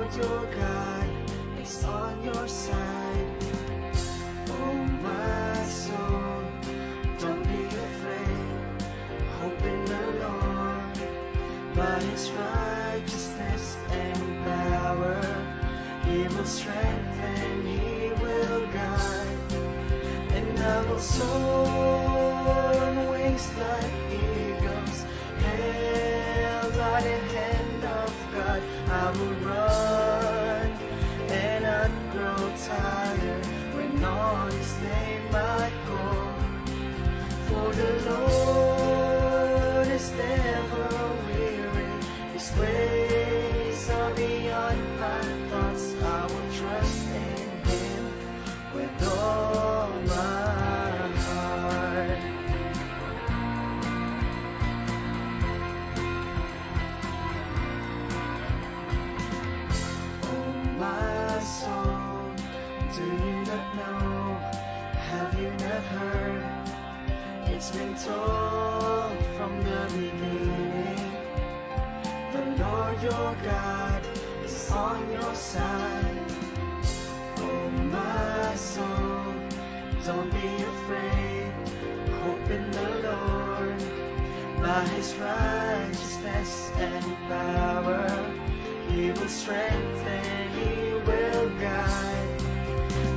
Lord your God is on your side. Oh my soul, don't be afraid. Hope in the Lord. By His righteousness and power, He will strengthen, He will guide. And I will soar on wings like eagles, held by the hand of God. I will run and not grow tired when on His name I call. For the Lord is never weary, His ways are beyond my thoughts. I will trust in Him with all my heart. Oh my soul, do you not know? Have you not heard? It's been told from the beginning. The Lord your God is on your side. Oh my soul, don't be afraid. Hope in the Lord. By His righteousness and power, He will strengthen, He will guide.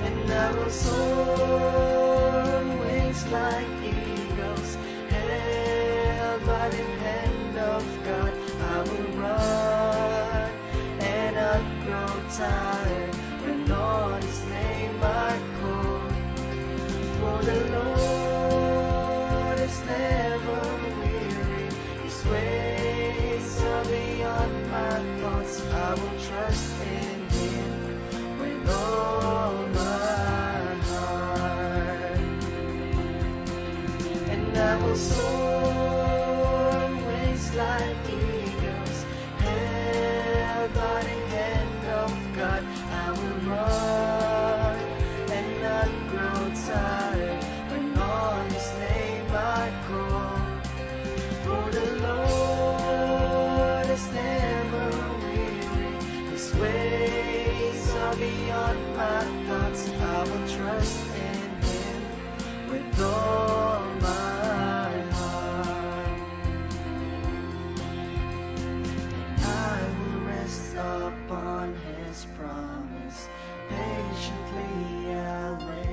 And I will soar on wings like eagles, held by the hand of God. I will run and not grow tired when on His name I call. For the Lord is never weary, His ways are beyond my thoughts. I will trust in Him with all my heart. And I will soar on wings like eagles, held by the hand of God. I will run and not grow tired when on His name I call. For the Lord is never weary, His ways are beyond my thoughts. I will trust in Him with all my heart. I will rest upon His promise, patiently I'll wait.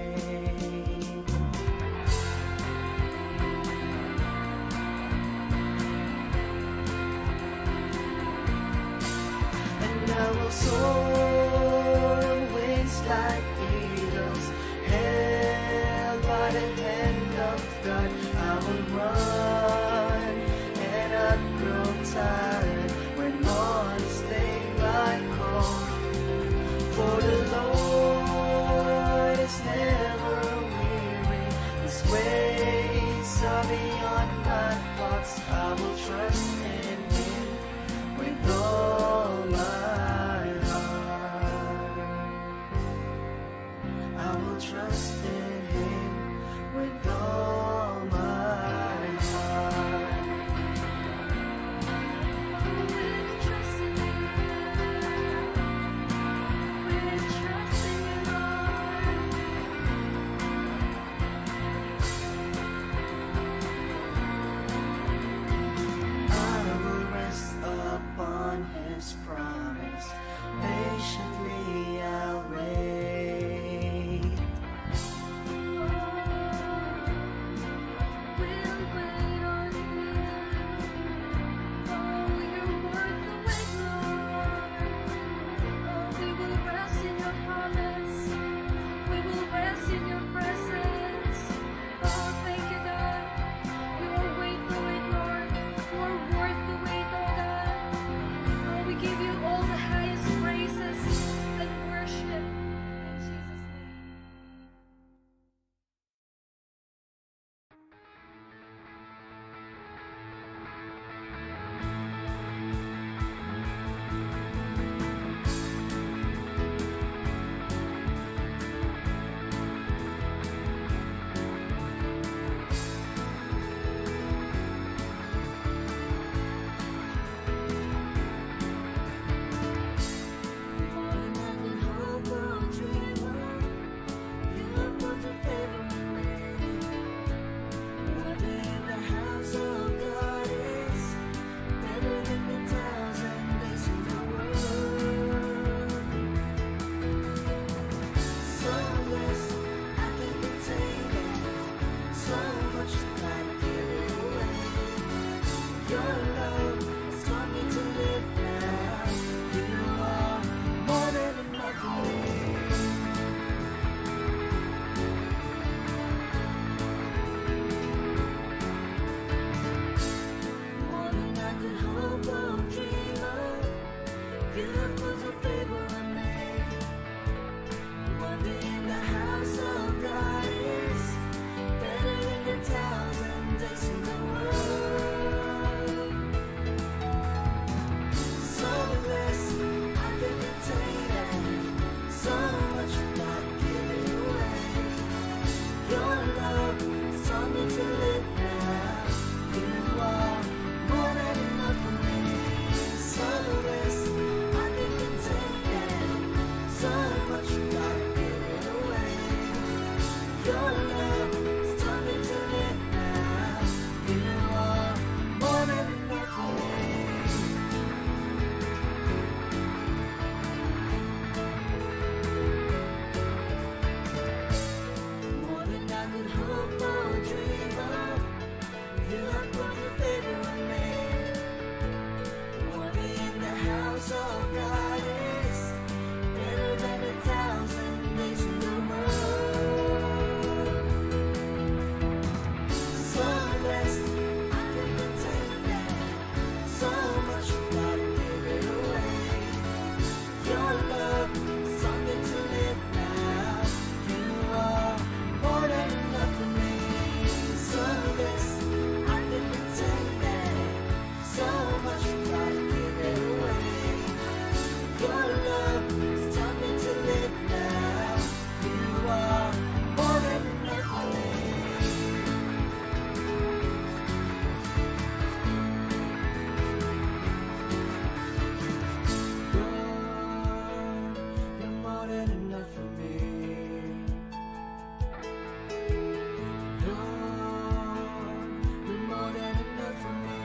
And I will soar on wings like eagles, held by the hand of God. I will run and not grow tired when on His name I call. For the Lord is never weary, His ways are beyond my thoughts. I will trust in Him with all my heart. grace of God is better than 1,000 days in the world. So blessed, I can contain that. So much God gave it away. Your love is something to live now. You are more than enough for me. So blessed, I can contain that. So much God gave it away. Your love is something to live now. You are more than enough for me. You're more than enough for me. You're more than enough for me.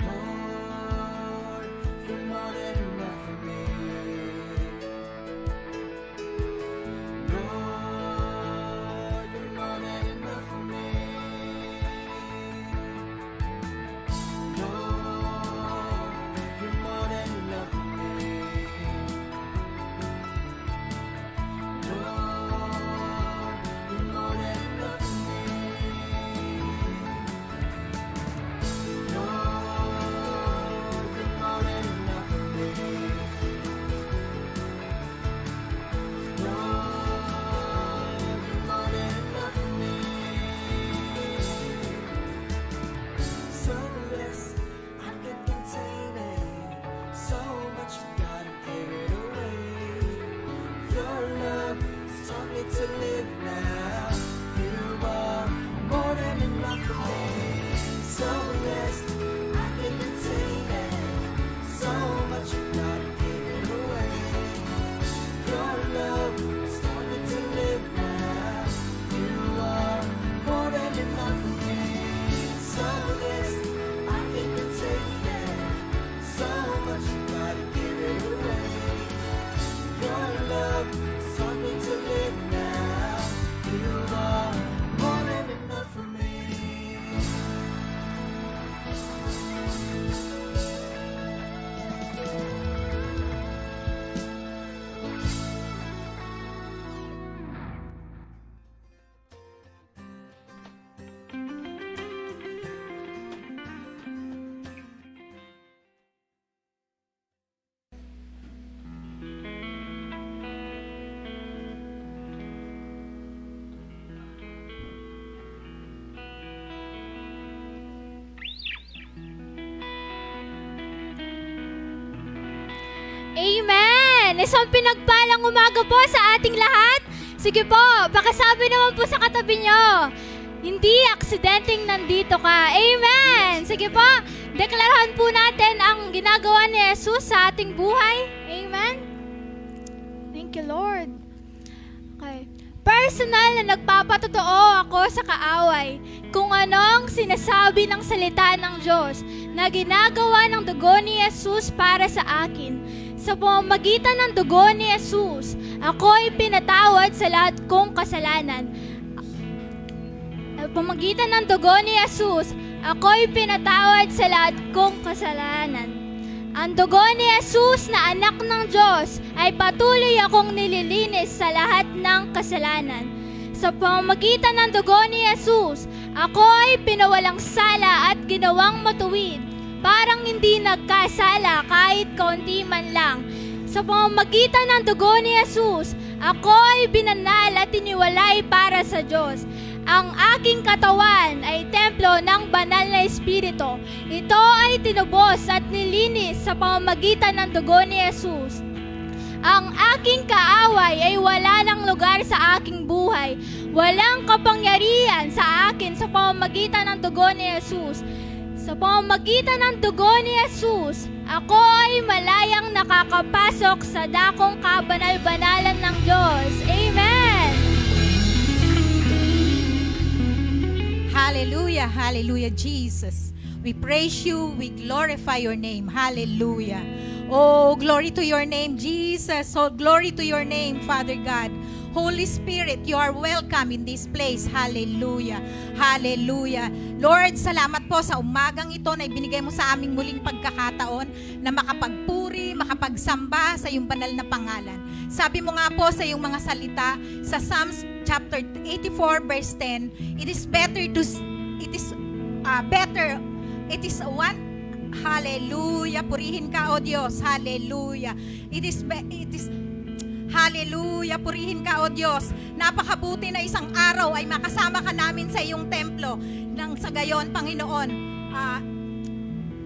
Lord, you're more than enough for me. Lord, you're more than enough for me. Lord, you're more than enough for me. Lord, you're more than enough for me. Lord, you're more than enough for me. Lord, you're more than enough for me. So less I can contain it. So much God gave it away. Your love has taught me to live now. You are more than enough for me. So less I can contain it. So much God gave it away. Your love has taught me to live now. You are more than enough for me. So less I can contain it. So much God gave it away. Your love has taught me to live now. You are more than enough for me. Amen! Isang pinagpalang umaga po sa ating lahat. Sige po, pakisabi naman po sa katabi nyo. Hindi aksidenteng nandito ka. Amen! Sige po, deklarahan po natin ang ginagawa ni Jesus sa ating buhay. Amen? Thank you, Lord. Okay. Personal na nagpapatotoo ako sa kaaway kung anong sinasabi ng salita ng Diyos na ginagawa ng dugo ni Jesus para sa akin. Sa pamamagitan ng dugo ni Jesus, ako'y pinatawad sa lahat kong kasalanan. Sa pamamagitan ng dugo ni Jesus, ako'y pinatawad sa lahat kong kasalanan. Ang dugo ni Jesus na anak ng Diyos ay patuloy akong nililinis sa lahat ng kasalanan. Sa pamamagitan ng dugo ni Jesus, ako ay pinawalang sala at ginawang matuwid, parang hindi nagkasala kahit kaunti man lang. Sa pamamagitan ng dugo ni Jesus, ako ay binanal at iniwalay para sa Diyos. Ang aking katawan ay templo ng banal na Espiritu. Ito ay tinubos at nilinis sa pamamagitan ng dugo ni Jesus. Ang aking kaaway ay wala ng lugar sa aking buhay. Walang kapangyarihan sa akin sa pamamagitan ng dugo ni Jesus. Sa pamamagitan ng dugo ni Jesus, ako ay malayang nakakapasok sa dakong kabanal-banalan ng Diyos. Amen! Hallelujah, hallelujah, Jesus. We praise you, we glorify your name. Hallelujah. Oh, glory to your name, Jesus. Oh, glory to your name, Father God. Holy Spirit, you are welcome in this place. Hallelujah. Hallelujah. Lord, salamat po sa umagang ito na ibinigay mo sa aming muling pagkakataon na makapagpuri, makapagsamba sa iyong banal na pangalan. Sabi mo nga po sa iyong mga salita sa Psalms chapter 84 verse 10, it is one. Hallelujah. Purihin ka, O Diyos. Hallelujah. Hallelujah. Purihin ka, O Diyos. Napakabuti na isang araw ay makasama ka namin sa iyong templo. Nang sa gayon, Panginoon,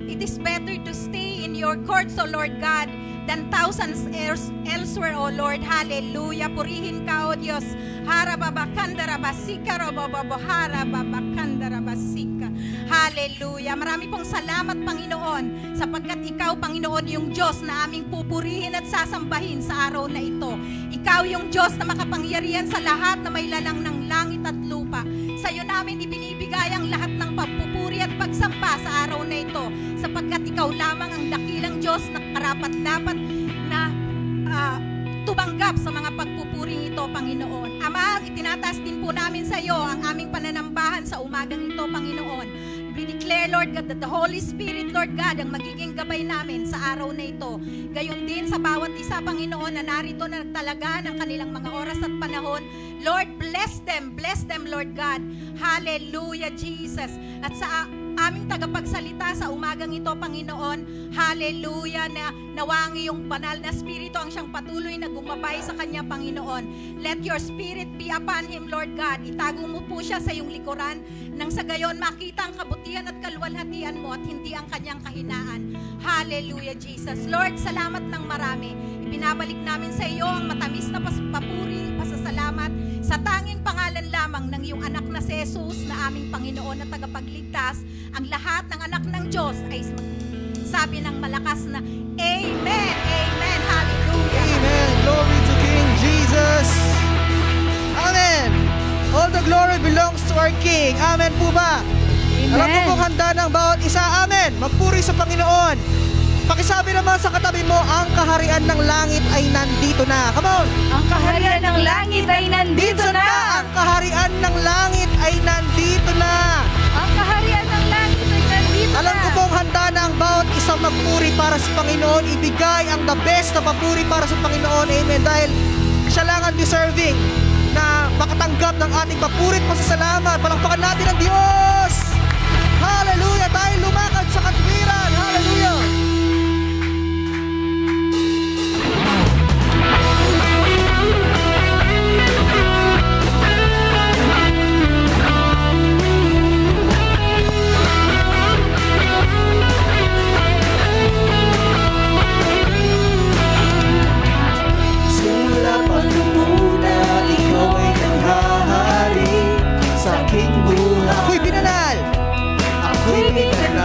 it is better to stay in your courts, O Lord God, than thousands elsewhere, O Lord. Hallelujah. Purihin ka, O Diyos. Harababakandarabasika, robababaharababakandarabasika. Hallelujah. Marami pong salamat, Panginoon, sapagkat ikaw, Panginoon, yung Diyos na aming pupurihin at sasambahin sa araw na ito. Ikaw yung Diyos na makapangyarihan sa lahat na may lalang ng langit at lupa. Sa iyo namin ibinibigay ang lahat ng pagpupuri at pagsamba sa araw na ito, sapagkat ikaw lamang ang dakilang Diyos na karapat-dapat na tumanggap sa mga pagpupuring ito, Panginoon. Ama, itinataas din po namin sa iyo ang aming pananambahan sa umagang ito, Panginoon. We declare, Lord God, that the Holy Spirit, Lord God, ang magiging gabay namin sa araw na ito. Gayon din sa bawat isa, Panginoon, na narito na nagtalaga ng kanilang mga oras at panahon. Lord, bless them, Lord God. Hallelujah, Jesus. At sa aming tagapagsalita sa umagang ito, Panginoon, hallelujah, na nawang iyong banal na spirito ang siyang patuloy na gumabay sa kanya, Panginoon. Let your spirit be upon him, Lord God. Itago mo po siya sa iyong likuran, nang sa gayon makita ang kabutihan at kaluwalhatian mo at hindi ang kanyang kahinaan. Hallelujah, Jesus. Lord, salamat ng marami. Ibinabalik namin sa iyo ang matamis na papuri, pasasalamat sa tanging pangalan lamang ng iyong anak na si Jesus na aming Panginoon at tagapagligtas. Ang lahat ng anak ng Diyos ay sabi ng malakas na Amen, Amen, Hallelujah. Amen. Glory to King Jesus. Amen. All the glory belongs to our King. Amen po ba? Alam ko pong handa ng bawat isa. Amen. Magpuri sa Panginoon. Pakisabi naman sa katabi mo, ang kaharian ng langit ay nandito na. Come on. Ang kaharian ng langit ay nandito na. Ang kaharian ng langit ay nandito na. Ang kaharian ng langit ay nandito na. Alam ko pong handa na ang bawat isang magpuri para sa Panginoon. Ibigay ang the best na papuri para sa Panginoon. Amen. Dahil siya lang ang deserving na makatanggap ng ating papuri at pasasalamat. Palakpakan natin ang Diyos. Hallelujah. Tayo lumakad sa katwiran. Hallelujah. Simula pa nung una, ikaw ay nanghahari sa aking buhay. Ako'y binanal. Ako'y binanal.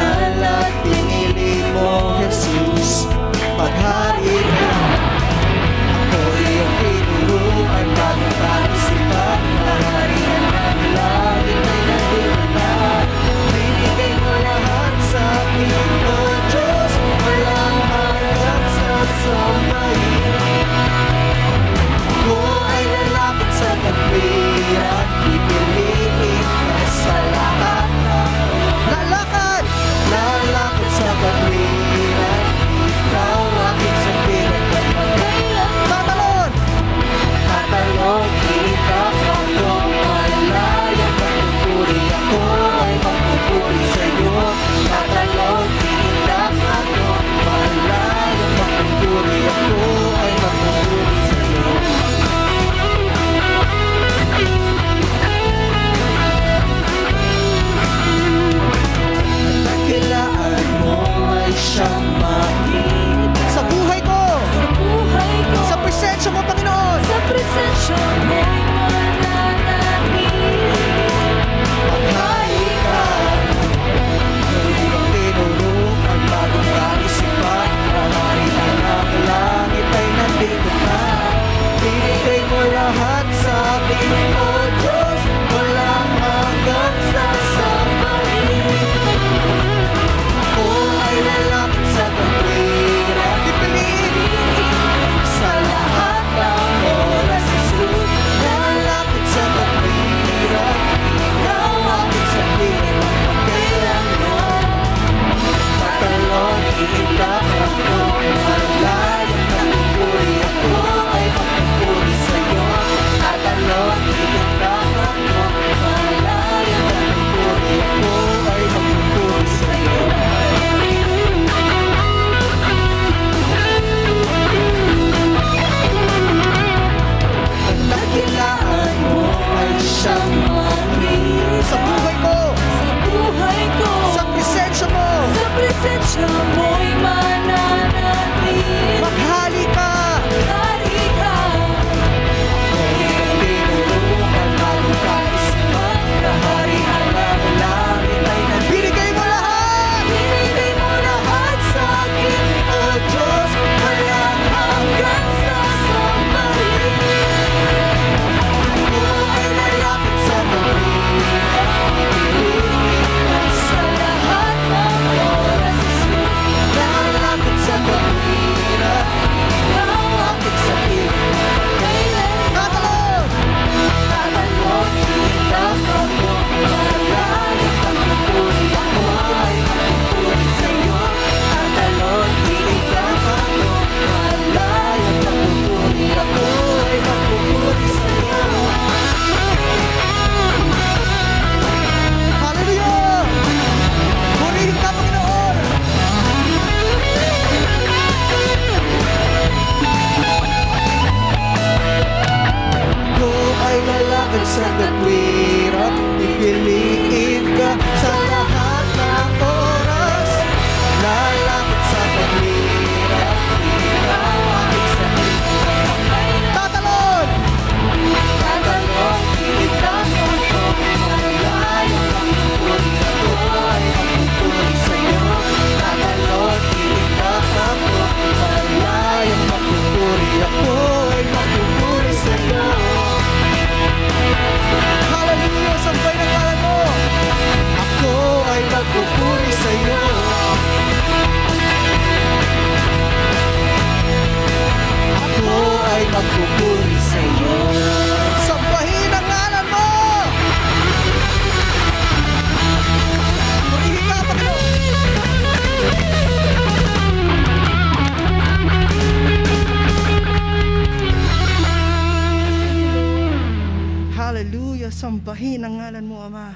Sambahin ang ngalan mo, Ama.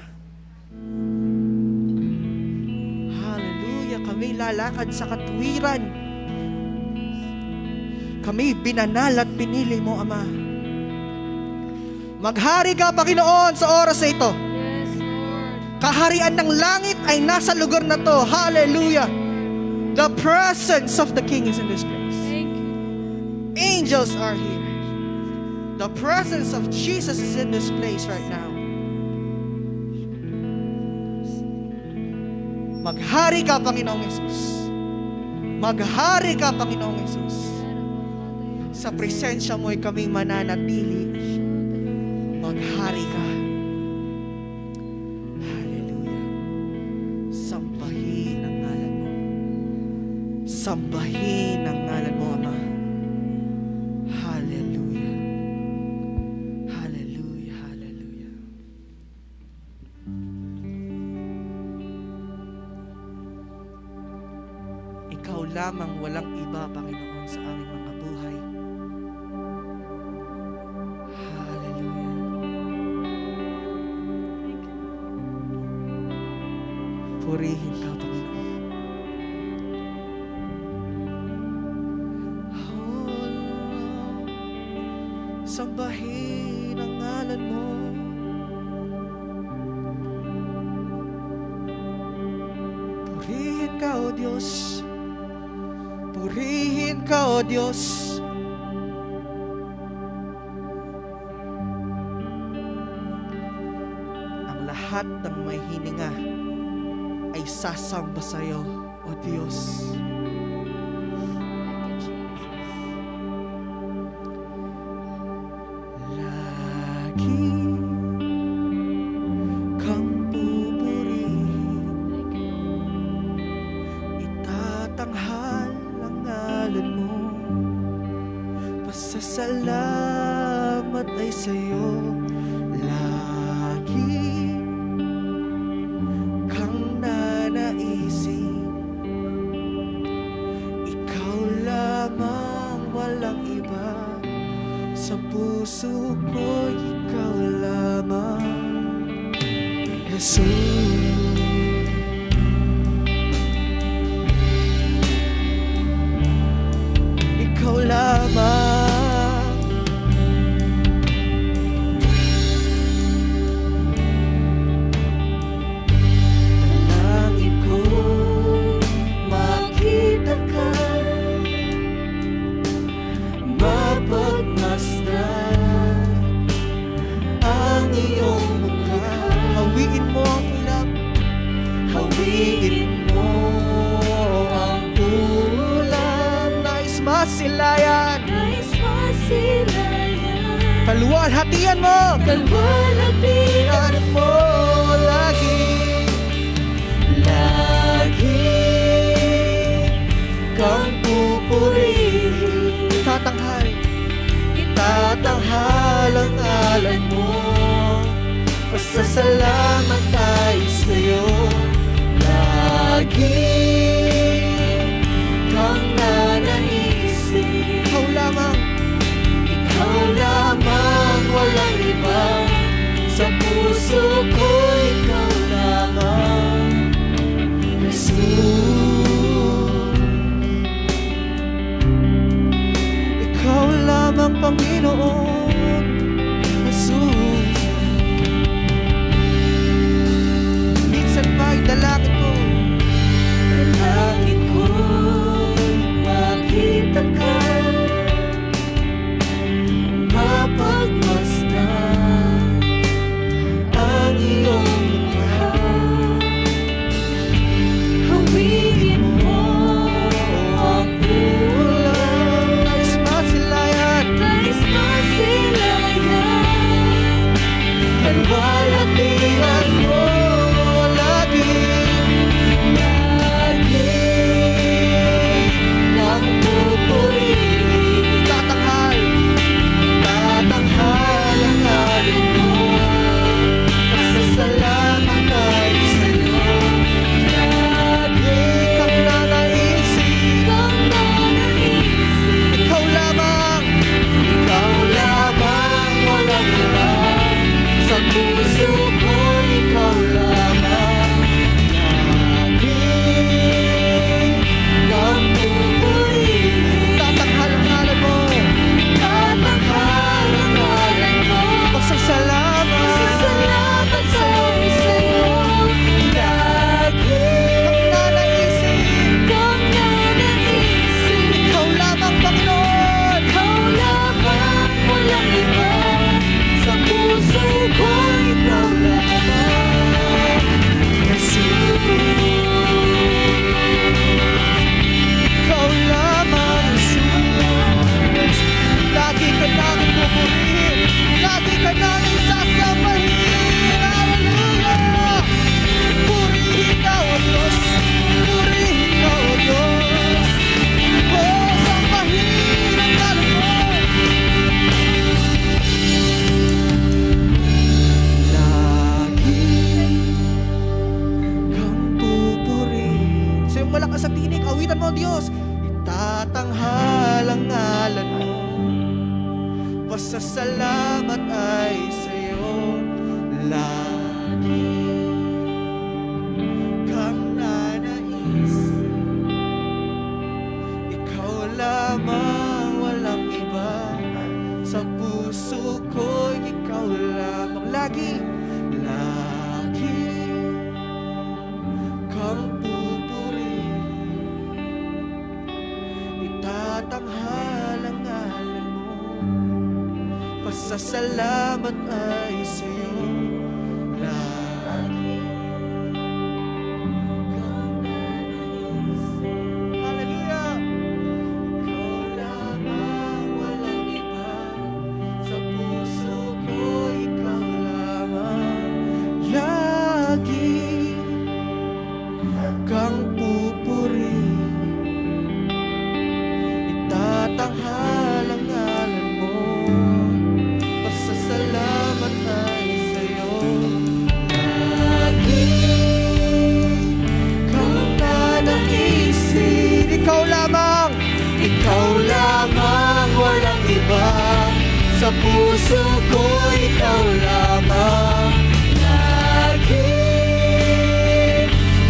Hallelujah. Kami lalakad sa katwiran. Kami binanal at pinili mo, Ama. Maghari ka, Panginoon, sa oras na ito. Yes, Lord. Kaharian ng langit ay nasa lugar na to. Hallelujah. The presence of the King is in this place. Thank you. Angels are here. The presence of Jesus is in this place right now. Maghari ka, Panginoong Yesus. Maghari ka, Panginoong Yesus. Sa presensya mo'y kami mananatili. Maghari ka. Hallelujah. Sambahin ang ngalan mo. Sambahin ang ngalan mo, Ama. Hallelujah. Hallelujah. Hallelujah. Ikaw lamang, walang iba, Panginoon, sa aming mga buhay. Hallelujah. Purihin ka, Panginoon. Sambahin ang ngalan mo. Purihin ka, O Diyos. Purihin ka, O Diyos. Ang lahat ng may hininga ay sasamba sa iyo, O Diyos. Lagi kang pupurihin, itatanghal ang ngalan mo. Pasasalamat ay sa'yo. Lagi kang nanaisin, ikaw lamang, walang iba. Sa puso ko, ikaw lamang, Jesus. Ikaw lamang. Dalangin ko, makita ka, mapagmasdan ang iyong mukha. Hawiin mo ang ulap, hawiin mo ang ulap. Nais masilayan, kaluwalhatian mo, kaluwalhatian mo lagi. Lagi kang pupurihin, tatanghal, itatanghal ang ngalan mo. Pasasalamat tayo sa'yo. Lagi kang nanaisin, ikaw lamang, walang iba. Sa puso ko, ikaw lamang, Jesus. Ikaw lamang, Panginoon, Jesus. Minsan ba'y dalangin ko, makita ka, mapagmasdan ang iyong mukha. Hawiin mo ang ulan, nais masilayan malakas sa tinig. Awitan mo, Diyos. Itatanghal ang ngalan mo. Pasasalamat ay sa'yo lagi. Kang nanais, ikaw lamang, walang iba. Sa puso ko'y ikaw lamang. Lagi, lagi kang pupurihin. Itatanghal ang ngalan mo. Pasasalamat ay sa'yo lagi. Hallelujah! Ikaw lamang, walang iba. Sa puso ko, ikaw lamang. Lagi kang pupurihin. Itatanghal ang ngalan mo. Pasasalamat ay sa'yo lagi. Kang nanaisin. Ikaw lamang, walang iba. Sa puso ko, ikaw lamang. Lagi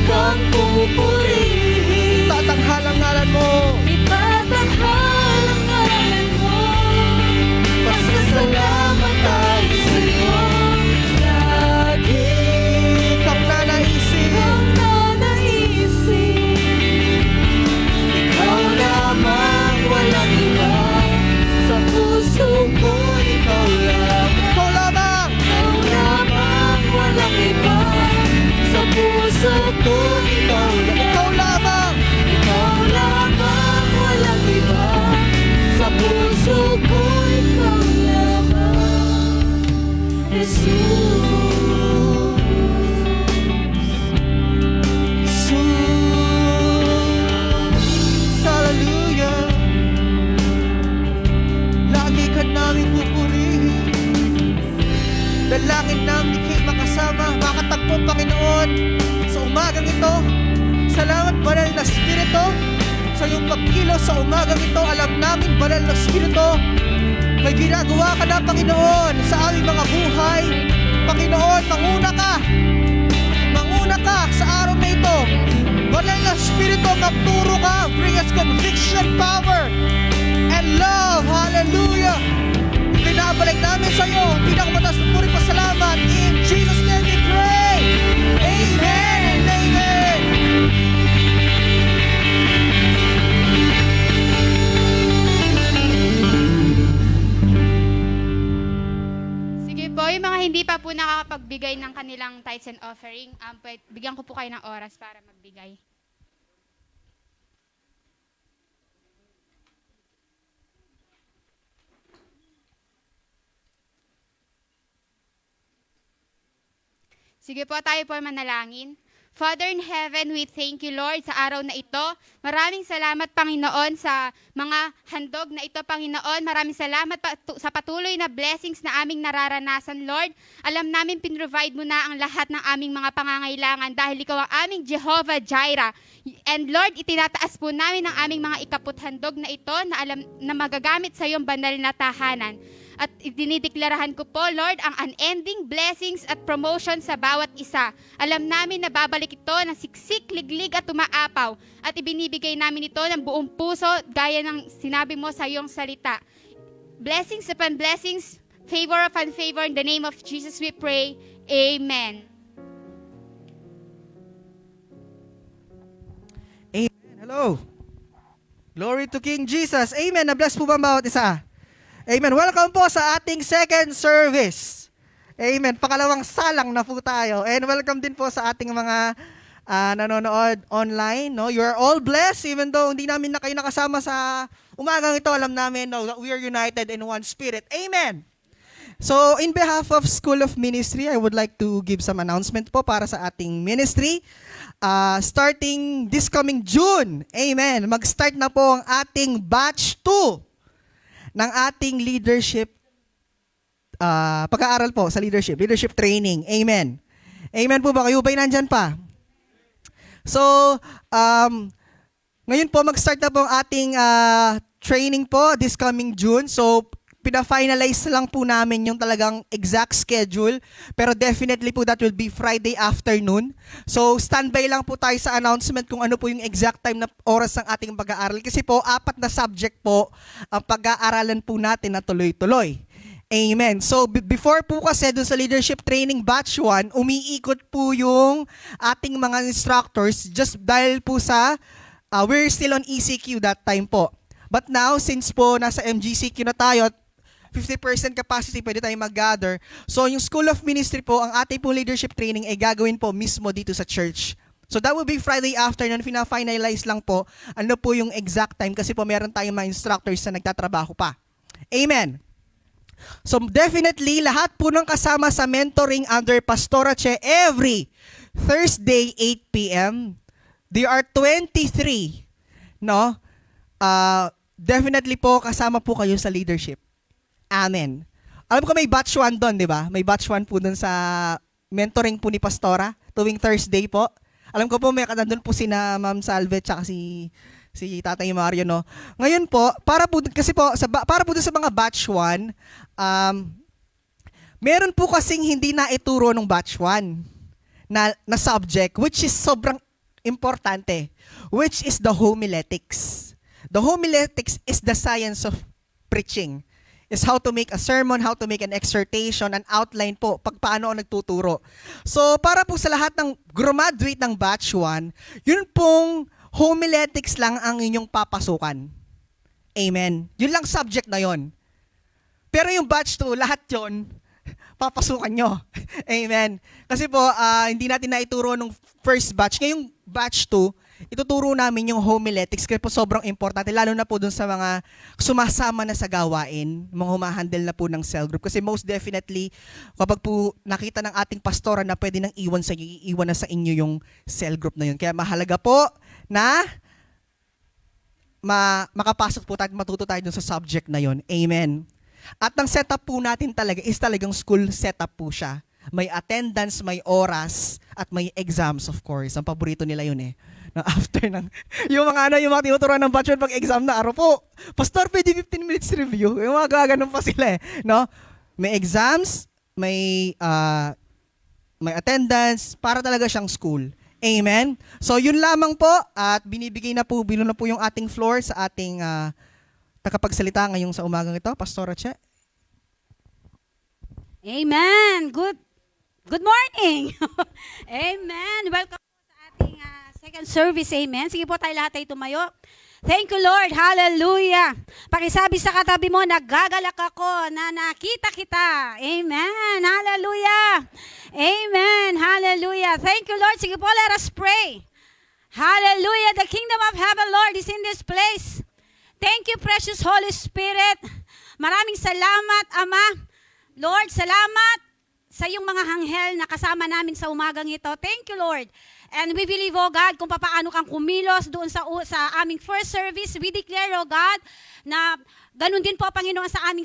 kang pupurihin. Tatanghal ang ngalan mo. Itatanghal ang ngalan mo. Pasasalamat ay sa'yo lagi. Kang nanaisin. Ang nanaisin. Ikaw lamang, walang iba. Sa puso ko, ikaw lamang. Ikaw lamang. Ikaw lamang, walang iba. Sa puso ko, ikaw lamang. Ikaw lamang. Ikaw lamang, walang iba. Sa puso ko, Ikaw lamang, Jesus. Jesus. Hallelujah. Lagi ka namin pupurihin. Dalangin namin kayo makasama, makatagpo, Panginoon, sa umagang ito. Salamat, Banal na Espiritu, sa iyong pagkilos sa umagang ito. Alam namin, Banal na Espiritu, may ginagawa ka na, Panginoon, sa aming mga buhay. Panginoon, manguna ka. Manguna ka sa araw na ito. Banal na Espiritu, magturo ka. Bring us conviction, power, and love. Hallelujah. Pinabalik namin sa iyo ang pinakamataas na puri pasalamat. In Jesus' name we pray. Amen and amen. Sige po, yung mga hindi pa po nakakapagbigay ng kanilang tithes and offering, bigyan ko po kayo ng oras para magbigay. Sige po, tayo po manalangin. Father in heaven, we thank you, Lord, sa araw na ito. Maraming salamat, Panginoon, sa mga handog na ito, Panginoon. Maraming salamat sa patuloy na blessings na aming nararanasan, Lord. Alam namin, pinrovide mo na ang lahat ng aming mga pangangailangan dahil ikaw ang aming Jehovah Jireh. And Lord, itinataas po namin ang aming mga ikaputhandog na ito na alam na magagamit sa iyong banal na tahanan. At dinideklarahan ko po, Lord, ang unending blessings at promotion sa bawat isa. Alam namin na babalik ito ng siksik, liglig at umaapaw. At ibinibigay namin ito ng buong puso gaya ng sinabi mo sa iyong salita. Blessings upon blessings, favor upon favor. In the name of Jesus we pray. Amen. Amen. Hello. Glory to King Jesus. Amen. Na-bless po ba bawat isa? Amen. Welcome po sa ating second service. Amen. Pangalawang salang na po tayo. And welcome din po sa ating mga nanonood online. No? You are all blessed even though hindi namin na kayo nakasama sa umagang ito. Alam namin that we are united in one spirit. Amen. So, in behalf of School of Ministry, I would like to give some announcement po para sa ating ministry. Starting this coming June, amen, mag-start na po ang ating batch 2 ng ating leadership, pag-aaral po sa leadership training. Amen. Amen po ba? Kayo ba'y nandyan pa? So, ngayon po mag-start na po ang ating training po this coming June. So, pina-finalize lang po namin yung talagang exact schedule. Pero definitely po that will be Friday afternoon. So, standby lang po tayo sa announcement kung ano po yung exact time na oras ng ating pag-aaral. Kasi po, 4 na subject po ang pag-aaralan po natin na tuloy-tuloy. Amen. So, before po kasi dun sa leadership training batch 1, umiikot po yung ating mga instructors just dahil po sa we're still on ECQ that time po. But now, since po nasa MGCQ na tayo, 50% capacity, pwede tayong mag-gather. So, yung School of Ministry po, ang ating po leadership training ay gagawin po mismo dito sa church. So, that will be Friday afternoon. Fina-finalize lang po ano po yung exact time kasi po meron tayong mga instructors na nagtatrabaho pa. Amen. So, definitely, lahat po ng kasama sa mentoring under Pastora Che every Thursday, 8 p.m. There are 23, no? Definitely po, kasama po kayo sa leadership. Amen. Alam ko may batch 1 doon, di ba? May batch 1 po doon sa mentoring po ni Pastora tuwing Thursday po. Alam ko po may nandun po sina Ma'am Salve at si Tatay Mario, no? Ngayon po, para po kasi po para po doon sa mga batch 1, meron po kasing hindi na ituro ng batch 1 na subject which is sobrang importante, which is the homiletics. The homiletics is the science of preaching. Is how to make a sermon, how to make an exhortation, an outline po, paano ako nagtuturo. So, para po sa lahat ng graduate ng batch 1, yun pong homiletics lang ang inyong papasukan. Amen. Yun lang subject na yon. Pero yung batch 2, lahat yon papasukan nyo. Amen. Kasi po, hindi natin naituro nung first batch. Ngayong batch 2, ituturo namin yung homiletics kasi po sobrang importante, lalo na po dun sa mga sumasama na sa gawain, mga humahandle na po ng cell group. Kasi most definitely, kapag po nakita ng ating pastora na pwede nang iwan na sa inyo yung cell group na yun. Kaya mahalaga po na makapasok po tayo, matuto tayo dun sa subject na yun. Amen. At ang setup po natin talaga is talagang school setup po siya. May attendance, may oras, at may exams, of course. Ang paborito nila yun eh. Na after ng, yung mga tinuturuan ng batch 1 pag exam na araw po, Pastor, pwede 15 minutes review. Yung mga gaganon pa sila eh. No? May exams, may attendance, para talaga siyang school. Amen? So yun lamang po, at binibigay na po yung ating floor sa ating tagapagsalita ngayong sa umagang ito, Pastora Che. Amen. Good morning. Amen. Welcome po sa ating second service. Amen. Sige po tayo lahat ay tumayo. Thank you, Lord. Hallelujah. Pakisabi sa katabi mo, nagagalak ako na nakita kita. Amen. Hallelujah. Amen. Hallelujah. Thank you, Lord. Sige po, let us pray. Hallelujah. The kingdom of heaven, Lord, is in this place. Thank you, precious Holy Spirit. Maraming salamat, Ama. Lord, salamat sa iyong mga anghel na kasama namin sa umagang ito. Thank you, Lord. And we believe, oh God, kung paano kang kumilos doon sa aming first service. We declare, oh God, na ganun din po, Panginoon, sa aming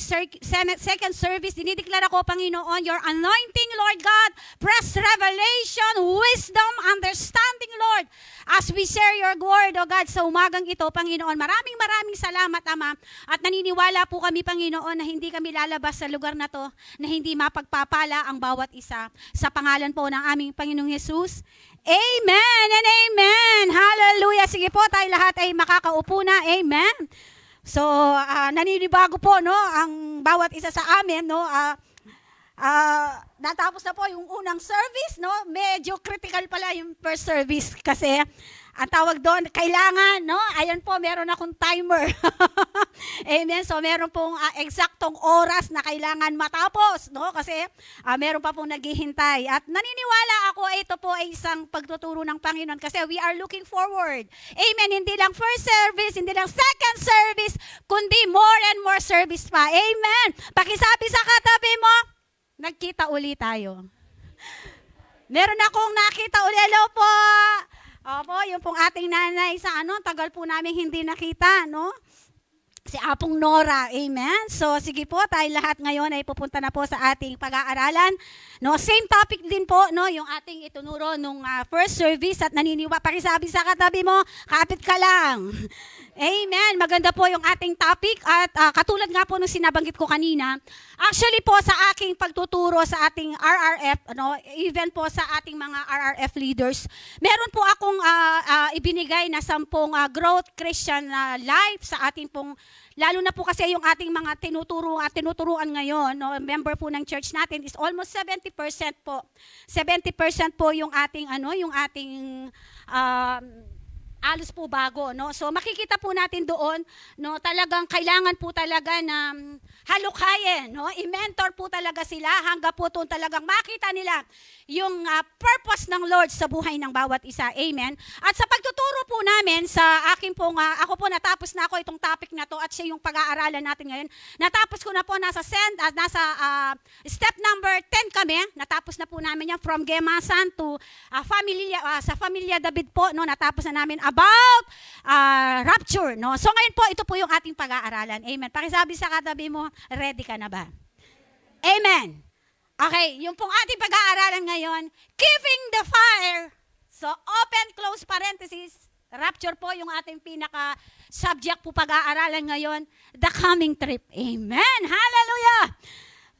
second service. Dinideklara ko, Panginoon, your anointing, Lord God, press revelation, wisdom, understanding, Lord, as we share your word, oh God, sa umagang ito, Panginoon. Maraming salamat, Ama. At naniniwala po kami, Panginoon, na hindi kami lalabas sa lugar na to, na hindi mapagpapala ang bawat isa. Sa pangalan po ng aming Panginoong Yesus, amen and amen. Hallelujah. Sige po, tayo lahat ay makakaupo na. Amen. So, naninibago po, no, ang bawat isa sa amin, no, natapos na po yung unang service, no, medyo critical pala yung first service kasi ang tawag doon, kailangan, no, ayan po, meron akong timer. Amen, so meron pong eksaktong oras na kailangan matapos, no, kasi meron pa pong naghihintay. At naniniwala ako, ito po ay isang pagtuturo ng Panginoon kasi we are looking forward. Amen, hindi lang first service, hindi lang second service, kundi more and more service pa. Amen, pakisabi sa katabi mo, nagkita uli tayo. Meron akong nakita uli, hello po. Opo, yung pong ating nanay sa tagal po namin hindi nakita, no? si Apong Nora. Amen. So sige po, tayo lahat ngayon ay pupunta na po sa ating pag-aaralan. No, same topic din po, no, yung ating itunuro nung first service at pakisabi sa katabi mo, kapit ka lang. Amen. Maganda po yung ating topic at katulad nga po nung sinabanggit ko kanina, actually po sa aking pagtuturo sa ating RRF, ano, even po sa ating mga RRF leaders, meron po akong ibinigay na 10 growth Christian life sa ating pong, lalo na po kasi yung ating mga tinuturuan ngayon, no, member po ng church natin is almost 70% po. 70% po yung ating alos po bago, no? So makikita po natin doon, no, talagang kailangan po talaga na halukayin, no? I-mentor po talaga sila hanggang po doon talagang makita nila yung purpose ng Lord sa buhay ng bawat isa. Amen. At sa pagtuturo po namin sa akin pong ako po natapos na ako itong topic na to at siya yung pag-aaralan natin ngayon. Natapos ko na po nasa step number 10 kami. Natapos na po namin yan from Gemasan to sa Familia David po, no, natapos na namin about rapture, no? So ngayon po, ito po yung ating pag-aaralan. Amen. Pakisabi sa katabi mo, ready ka na ba? Amen. Okay, yung pong ating pag-aaralan ngayon, keeping the fire. So open, close parenthesis, rapture po yung ating pinaka-subject po pag-aaralan ngayon, the coming trip. Amen. Hallelujah.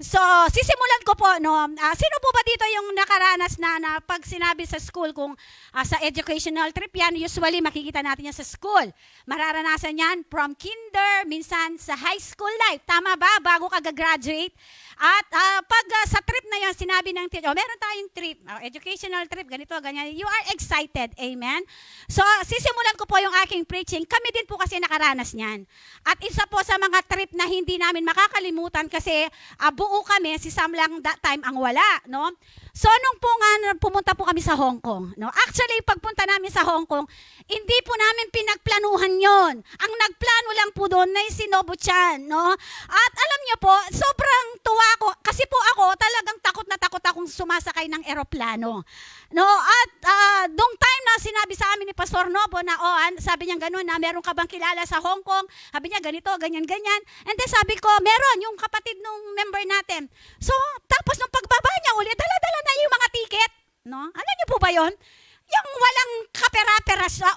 So, sisimulan ko po, no, sino po ba dito yung nakaranas na pag sinabi sa school kung sa educational trip yan, usually makikita natin yan sa school. Mararanasan yan from kinder, minsan sa high school life. Tama ba? Bago ka gagraduate. At pag sa trip na yan, sinabi ng teacher, meron tayong trip, educational trip, ganito, ganyan. You are excited. Amen? So, sisimulan ko po yung aking preaching. Kami din po kasi nakaranas niyan. At isa po sa mga trip na hindi namin makakalimutan kasi buo kami, si Sam lang that time ang wala, no? So, nung po nga pumunta po kami sa Hong Kong, no? Actually, pagpunta namin sa Hong Kong, hindi po namin pinagplanuhan yon. Ang nagplano lang po doon na si Nobu-chan, no? At alam niyo po, sobrang tuwa ko, kasi po ako talagang takot na takot akong sumasakay ng eroplano. No? At nung time na sinabi sa amin ni Pastor Nobo na, sabi niya gano'n na, meron ka bang kilala sa Hong Kong? Sabi niya, ganito, ganyan, ganyan. And then sabi ko, meron, yung kapatid nung member natin. So, tapos nung pagbaba niya ulit, dala-dala na yung mga ticket. No? Alam niyo po ba yon? Yung walang kapera-pera sa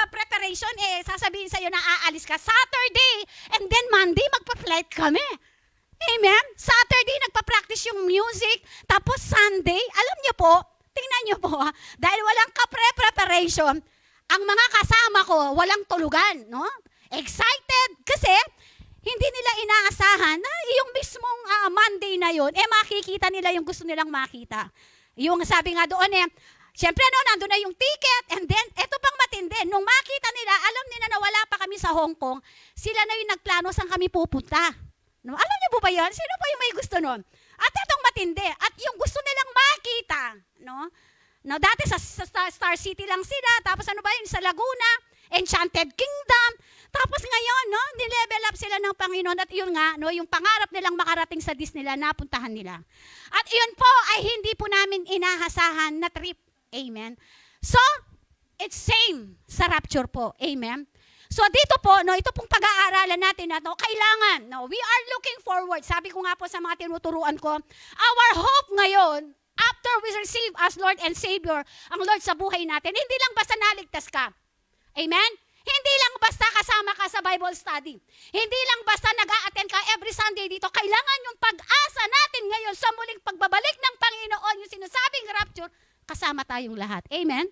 preparation, sasabihin sa'yo na aalis ka Saturday, and then Monday, magpa-flight kami. Amen? Saturday, nagpa-practice yung music, tapos Sunday, alam niyo po, tingnan niyo po, dahil walang preparation, ang mga kasama ko, walang tulugan, no? Excited, kasi hindi nila inaasahan na yung mismong Monday na yun, makikita nila yung gusto nilang makita. Yung sabi nga doon siyempre nandun na yung ticket, and then, eto pang matindi, nung makita nila, alam nila na wala pa kami sa Hong Kong, sila na yung nagplano saan kami pupunta. No? Alam niyo po ba yun? Sino pa yung may gusto nun? At etong matindi, at yung gusto nilang makita, no? No, dati sa Star City lang sila, tapos ano ba yun, sa Laguna, Enchanted Kingdom, tapos ngayon, no, nilevel up sila ng Panginoon, at yun nga, no, yung pangarap nilang makarating sa Disneyland, napuntahan nila. At yun po ay hindi po namin inahasahan na trip. Amen. So, it's same sa rapture po. Amen. So dito po, no, ito pong pag-aaralan natin na to, kailangan, no, we are looking forward. Sabi ko nga po sa mga tinuturuan ko, our hope ngayon, after we receive as Lord and Savior, ang Lord sa buhay natin, hindi lang basta naligtas ka. Amen? Hindi lang basta kasama ka sa Bible study. Hindi lang basta nag-a-attend ka every Sunday dito. Kailangan yung pag-asa natin ngayon sa muling pagbabalik ng Panginoon, yung sinasabing rapture, kasama tayong lahat. Amen?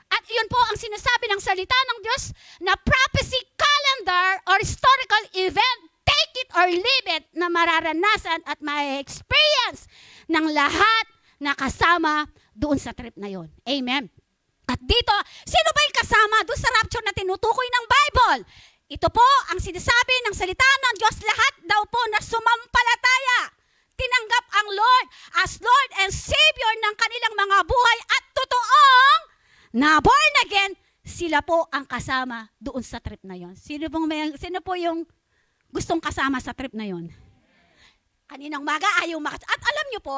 At yun po ang sinasabi ng salita ng Diyos na prophecy calendar or historical event, take it or leave it, na mararanasan at ma-experience ng lahat na kasama doon sa trip na yon. Amen. At dito, sino ba yung kasama doon sa rapture na tinutukoy ng Bible? Ito po ang sinasabi ng salita ng Diyos, lahat daw po na sumampalataya, tinanggap ang Lord as Lord and Savior ng kanilang mga buhay at totoong na born again, sila po ang kasama doon sa trip na yon. Sino po yung gustong kasama sa trip na yon? Kaninang maga ayaw at alam nyo po,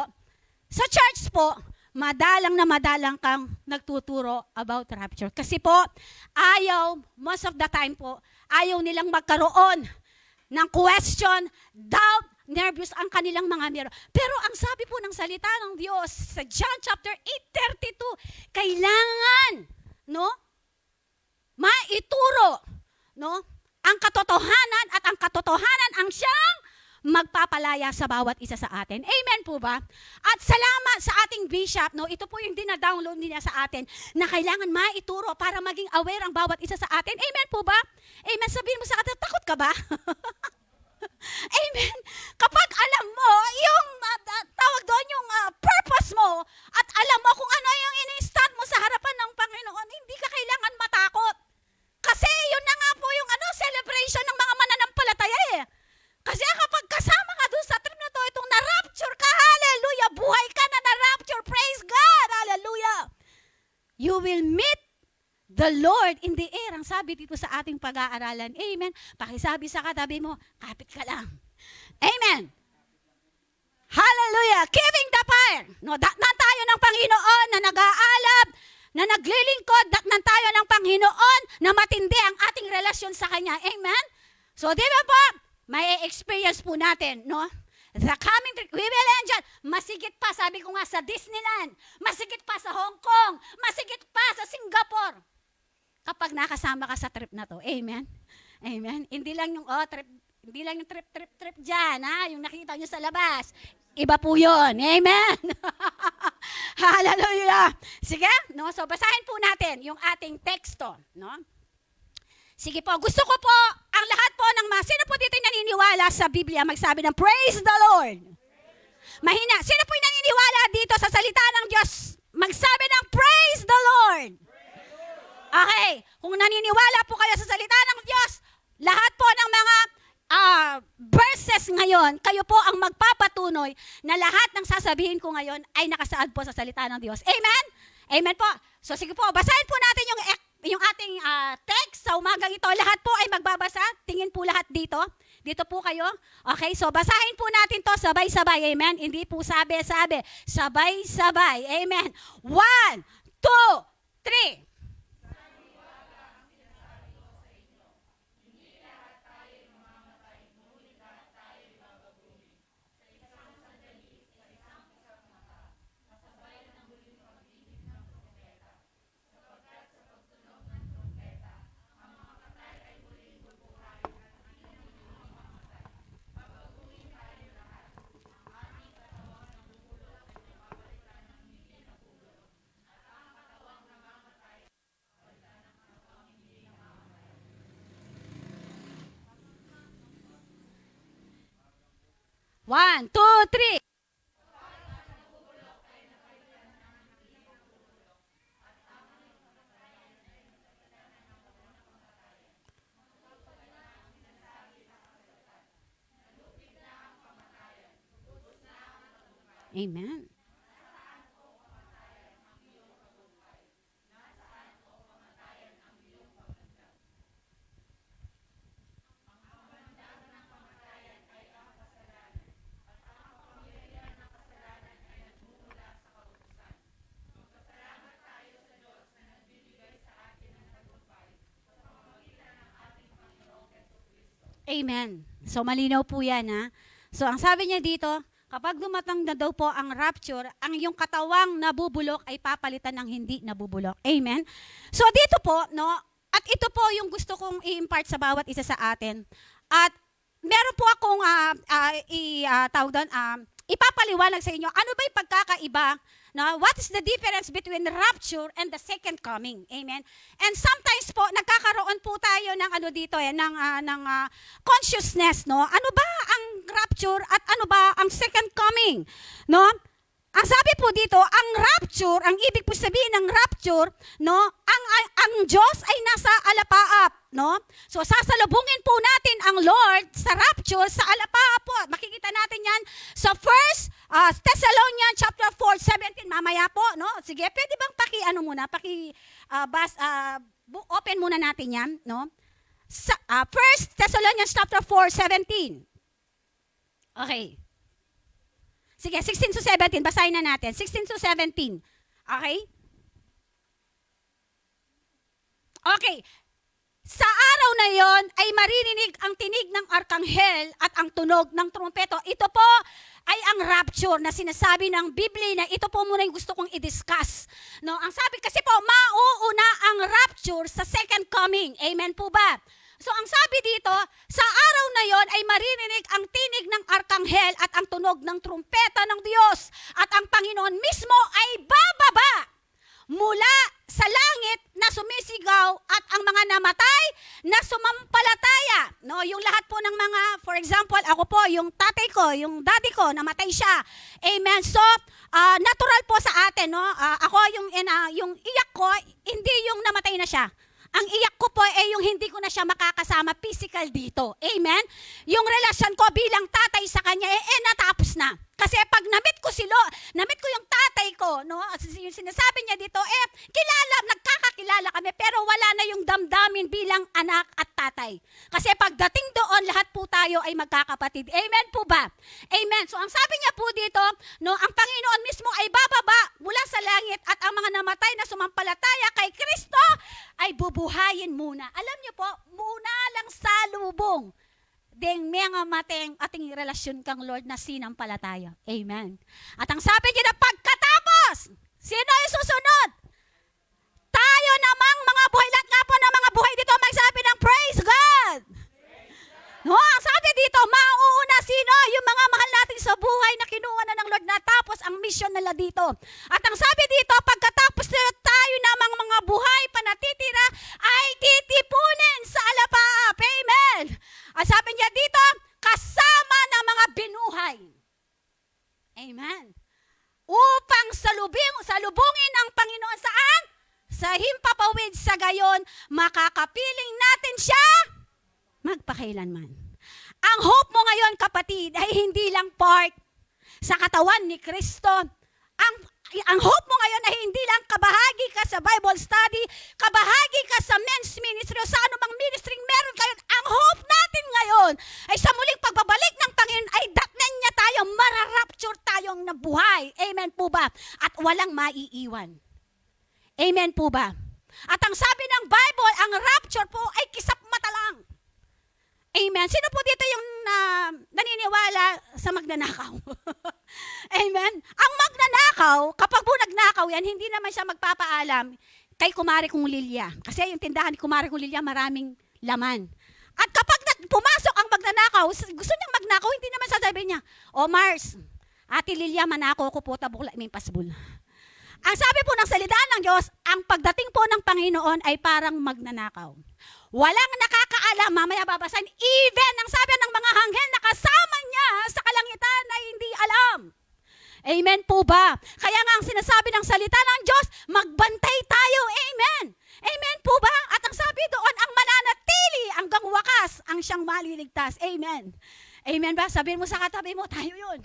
sa church po, madalang kang nagtuturo about rapture. Kasi po, most of the time po, Ayaw nilang magkaroon ng question, doubt, nervous ang kanilang mga miyembro. Pero ang sabi po ng salita ng Diyos sa John chapter 8:32, kailangan, no, maituro, no, ang katotohanan at ang katotohanan ang siyang magpapalaya sa bawat isa sa atin. Amen po ba? At salamat sa ating bishop, no, ito po yung dinadownload niya sa atin na kailangan maituro para maging aware ang bawat isa sa atin. Amen po ba? Amen. Sabihin mo sa kanya, takot ka ba? Amen. Kapag alam mo yung tawag doon yung purpose mo at alam mo kung ano yung ini-stand mo sa harapan ng Panginoon, hindi ka kailangan matakot. Kasi yun na nga po yung celebration ng mga mananampalataya eh. Kasi kapag kasama ka doon sa trip na to, itong na-rapture ka, hallelujah, buhay ka na na-rapture, praise God, hallelujah. You will meet the Lord in the air. Ang sabi dito sa ating pag-aaralan. Amen. Pakisabi sa katabi mo, kapit ka lang. Amen. Hallelujah. Keeping the fire. No, datnan tayo ng Panginoon na nag-aalab, na naglilingkod, datnan tayo ng Panginoon na matindi ang ating relasyon sa Kanya. Amen. So, di ba po, may experience po natin, no? The coming trip, we will enjoy. Masigit pa, sabi ko nga, sa Disneyland. Masigit pa sa Hong Kong. Masigit pa sa Singapore. Kapag nakasama ka sa trip na to. Amen? Amen? Hindi lang yung trip, hindi lang yung trip dyan, ha? Yung nakita nyo sa labas. Iba po yun. Amen? Hallelujah. Sige, no? So basahin po natin yung ating teksto, no? Sige po, gusto ko po ang lahat po ng sino po dito naniniwala sa Biblia magsabi ng praise the Lord? Mahina. Sino po naniniwala dito sa salita ng Diyos magsabi ng praise the Lord? Okay, kung naniniwala po kayo sa salita ng Diyos, lahat po ng mga verses ngayon, kayo po ang magpapatunay na lahat ng sasabihin ko ngayon ay nakasaad po sa salita ng Diyos. Amen? Amen po. So sige po, basahin po natin yung ating text sa umagang ito. Lahat po ay magbabasa. Tingin po lahat dito. Dito po kayo. Okay, so basahin po natin to sabay-sabay. Amen? Hindi po sabi-sabi. Sabay-sabay. Amen. 1, 2, 3. One, two, three. Amen. Amen. So malinaw po yan, ha? So ang sabi niya dito, kapag dumatang na daw po ang rapture, ang iyong katawang nabubulok ay papalitan ng hindi nabubulok. Amen. So dito po, no, at ito po yung gusto kong i-impart sa bawat isa sa atin. At meron po akong ipapaliwanag sa inyo, ano ba yung pagkakaiba? No? What is the difference between rapture and the second coming? Amen. And sometimes po nagkakaroon po tayo ng ano dito ng consciousness, no? Ano ba ang rapture at ano ba ang second coming? No? Ang sabi po dito, ang rapture, ang ibig po sabihin ng rapture, no? Ang Diyos ay nasa alapaap, no? So sasalubungin po natin ang Lord sa rapture sa alapaap po. Makikita natin 'yan sa 1 Thessalonians chapter 4:17 mamaya po, no? Sige, pwede bang open muna natin 'yan, no? Sa 1 Thessalonians chapter 4:17. Okay. Sige, 16 to 17, basahin na natin. 16 to 17. Okay? Okay. Sa araw na yon, yon ay maririnig ang tinig ng arkanghel at ang tunog ng trumpeto. Ito po ay ang rapture na sinasabi ng Biblia, na ito po muna yung gusto kong i-discuss. No, ang sabi kasi po, mauuna ang rapture sa second coming. Amen po ba? So ang sabi dito, sa araw na yon ay maririnig ang tinig ng arkanghel at ang tunog ng trumpeta ng Diyos. At ang Panginoon mismo ay bababa mula sa langit na sumisigaw at ang mga namatay na sumampalataya. No, yung lahat po ng mga, for example, ako po, yung tatay ko, yung daddy ko, namatay siya. Amen. So, natural po sa atin, no? Ako, yung iyak ko, hindi yung namatay na siya. Ang iyak ko po ay yung hindi ko na siya makakasama physical dito. Amen? Yung relasyon ko bilang tatay sa kanya, natapos na. Kasi pag namit ko yung tatay ko, no? Yung sinasabi niya dito, nagkakakilala kami, pero wala na yung damdamin bilang anak at tatay. Kasi pagdating doon, lahat po tayo ay magkakapatid. Amen po ba? Amen. So ang sabi niya po dito, no, ang Panginoon mismo ay bababa mula sa langit at ang mga namatay na sumampalataya kay Kristo ay bubuhayin muna. Alam niyo po, muna lang sa lubong. Deng mga mateng ating relasyon kang Lord na sinampalataya. Amen. At ang sabi niya na pagkatapos, sino yung susunod? Tayo namang mga buhay, lahat nga po ng mga buhay dito magsabi ng praise God. No, ang sabi dito, mauuna sino? Yung mga mahal natin sa buhay na kinuha na ng Lord na tapos ang mission nila dito. At ang sabi dito, pagkatapos tayo namang mga buhay pa natitira ay titipunin sa alapaap. Amen. At sabi niya dito, kasama ng mga binuhay. Amen. Upang salubungin ang Panginoon saan? Sa himpapawid, sa gayon, makakapiling natin siya magpakailanman. Ang hope mo ngayon, kapatid, ay hindi lang part sa katawan ni Kristo. Ang hope mo ngayon ay hindi lang kabahagi ka sa Bible study, kabahagi ka sa men's ministry o sa anumang ministry meron kayo. Ang hope natin ngayon ay sa muling pagbabalik ng Panginoon ay datnan niya tayo, mararapture tayong nabuhay. Amen po ba? At walang maiiwan. Amen po ba? At ang sabi ng Bible, ang rapture po ay kisap mata lang. Amen. Sino po dito yung naniniwala sa magnanakaw? Amen. Ang magnanakaw, kapag po nagnakaw yan, hindi naman siya magpapaalam kay Kumari kong Lilia. Kasi yung tindahan ni Kumari kong Lilia, maraming laman. At kapag pumasok ang magnanakaw, gusto niyang magnakaw, hindi naman sasabihin niya, "O Mars, Ate Lilia, manako ko po, tabukla may pasbul." Ang sabi po ng salita ng Diyos, ang pagdating po ng Panginoon ay parang magnanakaw. Walang nakakaalam, mamaya babasahin, even ang sabi ng mga anghel na kasama niya sa kalangitan ay hindi alam. Amen po ba? Kaya nga ang sinasabi ng salita ng Diyos, magbantay tayo. Amen. Amen po ba? At ang sabi doon, ang mananatili hanggang wakas ang siyang maliligtas. Amen. Amen ba? Sabihin mo sa katabi mo, tayo yun.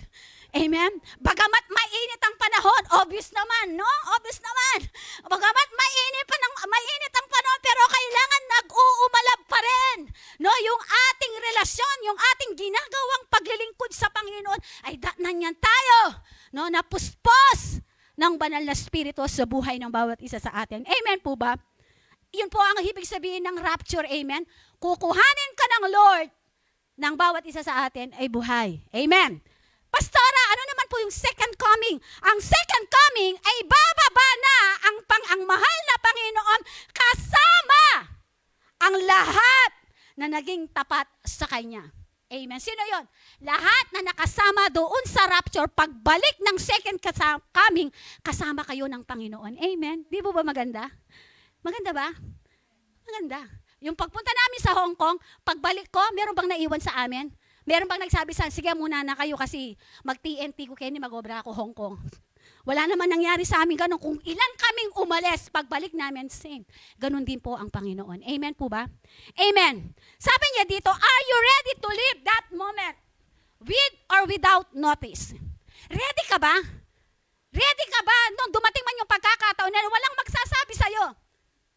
Amen? Bagamat mainit ang panahon, obvious naman, no? Obvious naman. Bagamat mainit ang panahon, pero kailangan nag-uumalab pa rin. No? Yung ating relasyon, yung ating ginagawang paglilingkod sa Panginoon, ay datnan yan tayo. No? Napuspos ng banal na spirito sa buhay ng bawat isa sa atin. Amen po ba? Yun po ang ibig sabihin ng rapture. Amen? Kukuhanin ka ng Lord ng bawat isa sa atin ay buhay. Amen. Pastora, ano naman po yung second coming? Ang second coming ay bababa na ang mahal na Panginoon kasama ang lahat na naging tapat sa Kanya. Amen. Sino yon? Lahat na nakasama doon sa rapture, pagbalik ng second coming, kasama kayo ng Panginoon. Amen. Di po ba maganda? Maganda ba? Maganda. Yung pagpunta namin sa Hong Kong, pagbalik ko, meron bang naiwan sa amin? Meron bang nagsabi sa, sige muna na kayo kasi mag-TNT ko Kenny, mag-obra ako Hong Kong. Wala naman nangyari sa amin ganun. Kung ilan kaming umalis, pagbalik namin, same. Ganun din po ang Panginoon. Amen po ba? Amen. Sabi niya dito, are you ready to live that moment? With or without notice? Ready ka ba? Ready ka ba? Nung dumating man yung pagkakataon na walang magsasabi sa'yo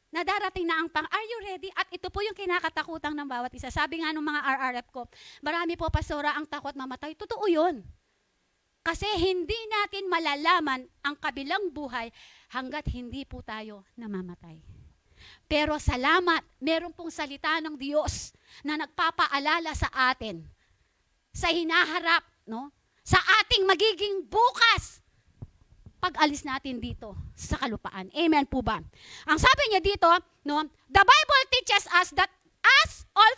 na darating na ang are you ready? At ito po yung kinakatakutang ng bawat isa. Sabi nga ng mga RRF ko, marami po, pastora, ang takot mamatay. Totoo yun. Kasi hindi natin malalaman ang kabilang buhay hanggat hindi po tayo namamatay. Pero salamat, meron pong salita ng Diyos na nagpapaalala sa atin sa hinaharap, no? Sa ating magiging bukas pag alis natin dito sa kalupaan. Amen po ba? Ang sabi niya dito, no, the Bible teaches us that as all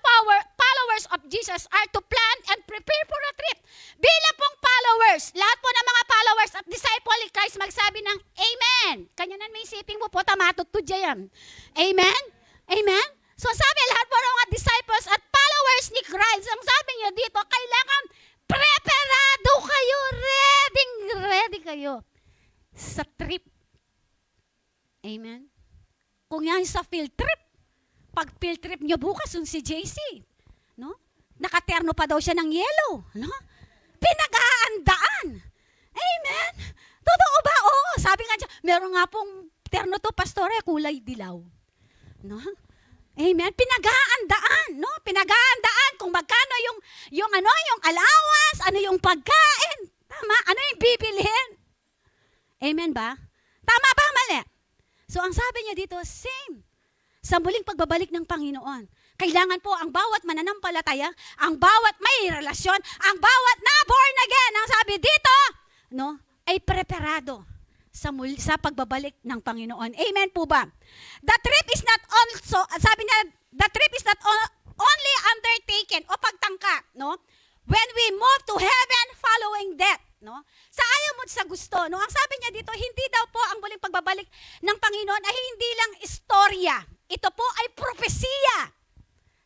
followers of Jesus are to plan and prepare for a trip. Bilang pong followers, lahat po ng mga followers at disciple ni Christ magsabi ng Amen. Kanyanan may isipin mo po, tamatutod yan. Amen? Amen? So sabi, lahat po ng mga disciples at followers ni Christ, ang sabi niya dito, kailangan preparado kayo, ready kayo sa trip. Amen? Kung yan sa field trip, pag field trip nyo bukas, yung si JC, no? Nakaterno pa daw siya ng yellow, no? Pinag-aandaan. Amen? Totoo ba? Oo. Sabi nga siya, meron nga pong terno to, pastore, kulay dilaw. No? Amen? Pinag-aandaan, no? Pinag-aandaan kung magkano yung allowance, ano yung pagkain, tama? Ano yung bibilhin? Amen ba? Tama ba, mali? So, ang sabi niya dito, same. Sa muling pagbabalik ng Panginoon, kailangan po ang bawat mananampalataya, ang bawat may relasyon, ang bawat na born again, ang sabi dito, no, ay preparado sa pagbabalik ng Panginoon. Amen po ba? The trip is not also, sabi niya, the trip is not only undertaken o pagtangka, no? When we move to heaven following death, no? Sa ayaw mo sa gusto, no? Ang sabi niya dito, hindi daw po ang muling pagbabalik ng Panginoon ay hindi lang istorya. Ito po ay propesiya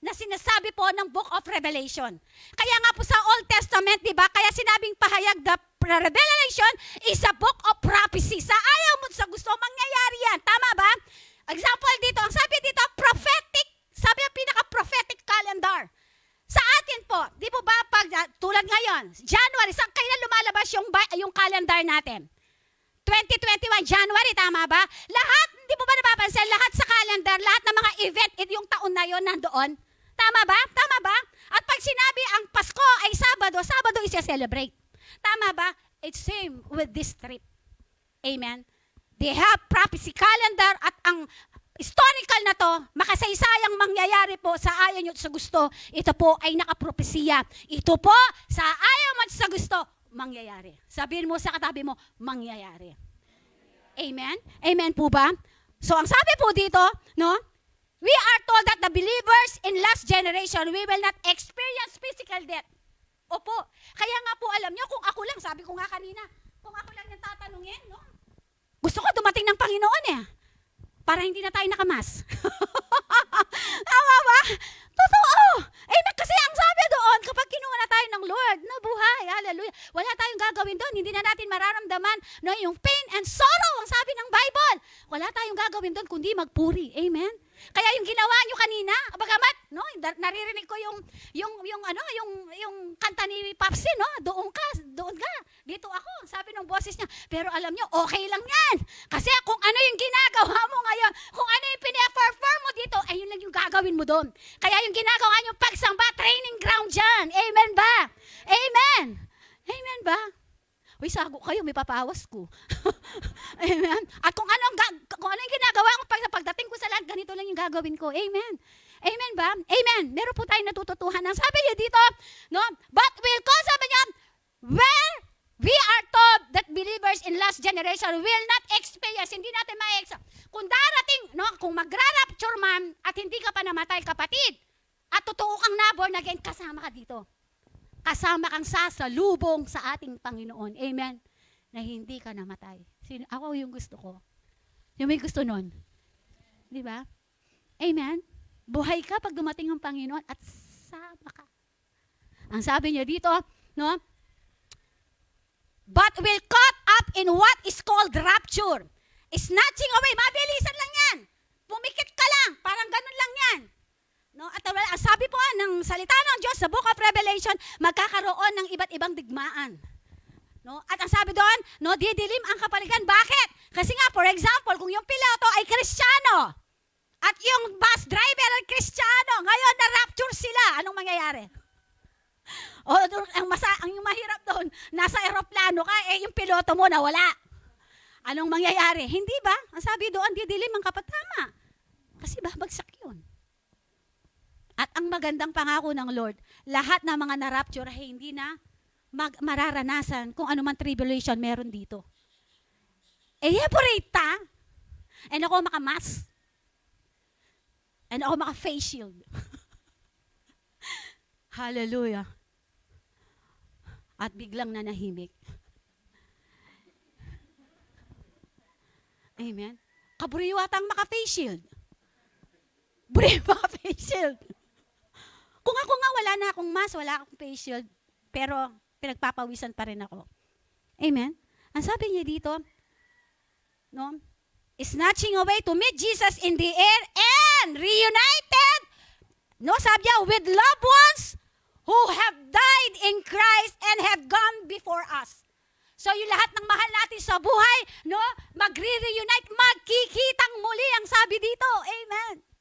na sinasabi po ng Book of Revelation. Kaya nga po sa Old Testament, di ba? Kaya sinabing pahayag, the Revelation is a book of prophecy. Sa ayaw mo sa gusto, mangyayari yan. Tama ba? Example dito, ang sabi dito, prophetic, sabi ang pinaka-prophetic calendar. Sa atin po, di po ba, pag, tulad ngayon, January, saan kailan lumalabas yung calendar natin? 2021, January, tama ba? Lahat, hindi mo ba napapansin, lahat sa calendar, lahat ng mga event, yung taon na yon nandoon. Tama ba? Tama ba? At pag sinabi ang Pasko ay Sabado, Sabado is a celebrate. Tama ba? It's same with this trip. Amen? They have prophecy calendar at ang historical na to, makasaysayang mangyayari po sa ayaw nyo at sa gusto, ito po ay nakapropesiya. Ito po, sa ayaw mo at sa gusto, mangyayari. Sabihin mo sa katabi mo, mangyayari. Amen? Amen po ba? So, ang sabi po dito, no? We are told that the believers in last generation, we will not experience physical death. Opo. Kaya nga po, alam nyo, kung ako lang, sabi ko nga kanina, kung ako lang yung tatanungin, no? Gusto ko dumating ng Panginoon eh. Para hindi na tayo nakamas. Tama ba? Totoo. Amen. Kasi ang sabi doon, kapag kinuha na tayo ng Lord, no, buhay, hallelujah, wala tayong gagawin doon. Hindi na natin mararamdaman, no, yung pain and sorrow, ang sabi ng Bible. Wala tayong gagawin doon, kundi magpuri. Amen. Kaya yung ginawa nyo kanina, bagamat, no, naririnig ko yung kanta ni Papsi, no, doon ka, dito ako, sabi ng boses niya, pero alam nyo, okay lang yan. Kasi kung ano yung ginagawa mo ngayon, kung ano yung pina-perform mo dito, ayun lang yung gagawin mo doon. Kaya yung ginagawa nyo pagsamba, training ground dyan. Amen ba? Amen. Amen ba? Uy, sago kayo, may papawas ko. Amen. At kung ano yung ginagawa ko pagdating ko sa lahat, ganito lang yung gagawin ko. Amen. Amen ba? Amen. Meron po tayong natututuhan. Ang sabi niya dito, no? But will cause, sabi niya, where we are told that believers in last generation will not experience, hindi natin ma-experience. Kung darating, no, kung magra-rapture man at hindi ka pa namatay, kapatid, at totoo kang na-born again, kasama ka dito. Kasama kang sasalubong sa ating Panginoon. Amen. Na hindi ka namatay. Ako yung gusto ko. Yung may gusto nun. Di ba? Amen. Buhay ka pag dumating ang Panginoon at sama ka. Ang sabi niya dito, no? But will caught up in what is called rapture. Snatching away. Mabilisan lang yan. Pumikit ka lang. Parang ganun lang yan. No? At sabi po ng salita ng Diyos sa Book of Revelation, magkakaroon ng iba't ibang digmaan. No? At ang sabi doon, no, didilim ang kapaligiran. Bakit? Kasi nga, for example, kung yung piloto ay Kristiyano at yung bus driver ay Kristiyano, ngayon na-rapture sila, anong mangyayari? O, ang mahirap doon, nasa eroplano ka, yung piloto mo nawala. Anong mangyayari? Hindi ba? Ang sabi doon, didilim ang kapatama. Kasi babagsak yun. At ang magandang pangako ng Lord, lahat ng mga na-rapture ay hindi na mararanasan kung ano man tribulation meron dito. I-evaporate ta, and ako maka-mask, and ako maka-face shield. Hallelujah. At biglang nanahimik. Amen. Kaburiyo atang maka-face shield. Buriyo maka-face shield. Kung ako nga wala na akong mask, wala akong face shield, pero pinagpapawisan pa rin ako. Amen. Ang sabi niya dito, no, snatching away to meet Jesus in the air and reunited, no, sabi niya, with loved ones who have died in Christ and have gone before us. So yung lahat ng mahal natin sa buhay, no, magre-reunite, magkikitang muli ang sabi dito. Amen.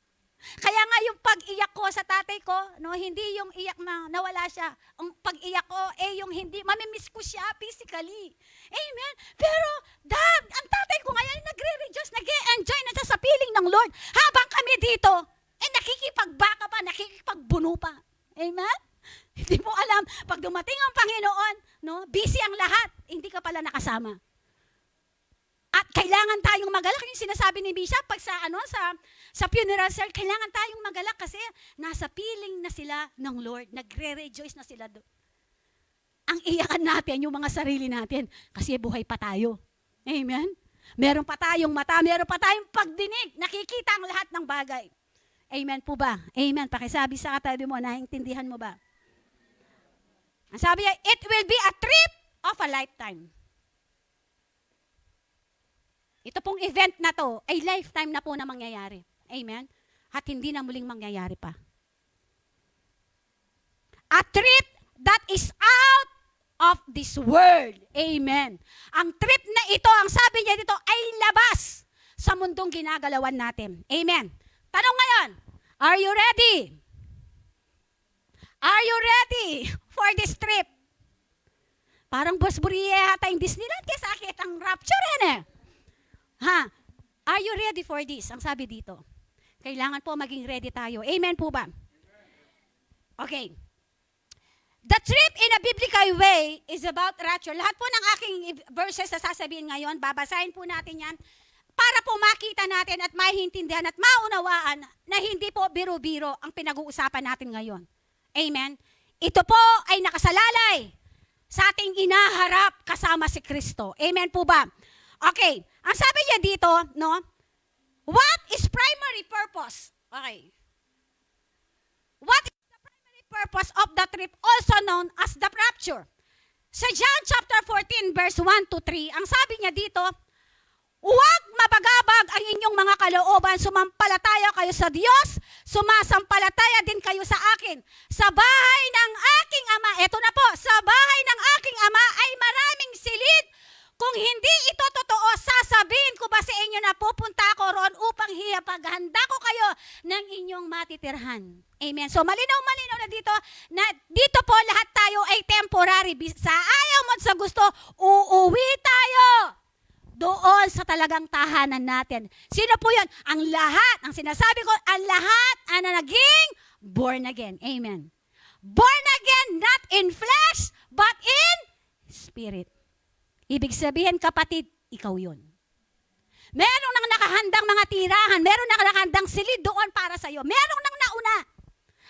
Kaya nga yung pag-iyak ko sa tatay ko, no, hindi yung iyak na nawala siya. Ang pag-iyak ko, yung hindi, mamimiss ko siya physically. Amen. Pero, Dad, ang tatay ko ngayon nagre-rejoice, nag-enjoy na siya sa piling ng Lord. Habang kami dito, nakikipagbaka pa, nakikipagbuno pa. Amen. Hindi mo alam, pag dumating ang Panginoon, no, busy ang lahat, hindi ka pala nakasama. At kailangan tayong magalak. Yung sinasabi ni Bishop, pag sa funeral cell, kailangan tayong magalak kasi nasa piling na sila ng Lord. Nagre-rejoice na sila doon. Ang iyakan natin, yung mga sarili natin, kasi buhay pa tayo. Amen? Meron pa tayong mata, meron pa tayong pagdinig. Nakikita ang lahat ng bagay. Amen po ba? Amen. Pakisabi sa katabi mo, naiintindihan mo ba? Ang sabi niya, it will be a trip of a lifetime. Ito pong event na to ay lifetime na po na mangyayari. Amen? At hindi na muling mangyayari pa. A trip that is out of this world. Amen. Ang trip na ito, ang sabi niya dito, ay labas sa mundong ginagalawan natin. Amen. Tanong ngayon, are you ready? Are you ready for this trip? Parang Boss Buriye hata yung Disneyland kaya sakit ang rapture yan eh. Ha? Are you ready for this? Ang sabi dito. Kailangan po maging ready tayo. Amen po ba? Okay. The trip in a biblical way is about rapture. Lahat po ng aking verses na sasabihin ngayon, babasahin po natin yan para po makita natin at maintindihan at maunawaan na hindi po biro-biro ang pinag-uusapan natin ngayon. Amen? Ito po ay nakasalalay sa ating inaharap kasama si Kristo. Amen po ba? Okay. Ang sabi niya dito, no? What is primary purpose? Okay. What is the primary purpose of the trip, also known as the rapture? Sa John chapter 14, verse 1 to 3, ang sabi niya dito, huwag mabagabag ang inyong mga kalooban, sumampalataya kayo sa Diyos, sumasampalataya din kayo sa akin. Sa bahay ng aking Ama, eto na po, sa bahay ng aking Ama ay maraming silid. Kung hindi ito totoo, sasabihin ko ba sa inyo na pupunta ako roon upang hiyapaghanda ko kayo ng inyong matitirhan. Amen. So malinaw-malinaw na dito po lahat tayo ay temporary. Sa ayaw mo at sa gusto, uuwi tayo doon sa talagang tahanan natin. Sino po yun? Ang lahat, ang sinasabi ko, ang lahat na naging born again. Amen. Born again, not in flesh, but in spirit. Ibig sabihin, kapatid, ikaw yun. Meron nang nakahandang mga tirahan, meron nang nakahandang silid doon para sa'yo. Meron nang nauna.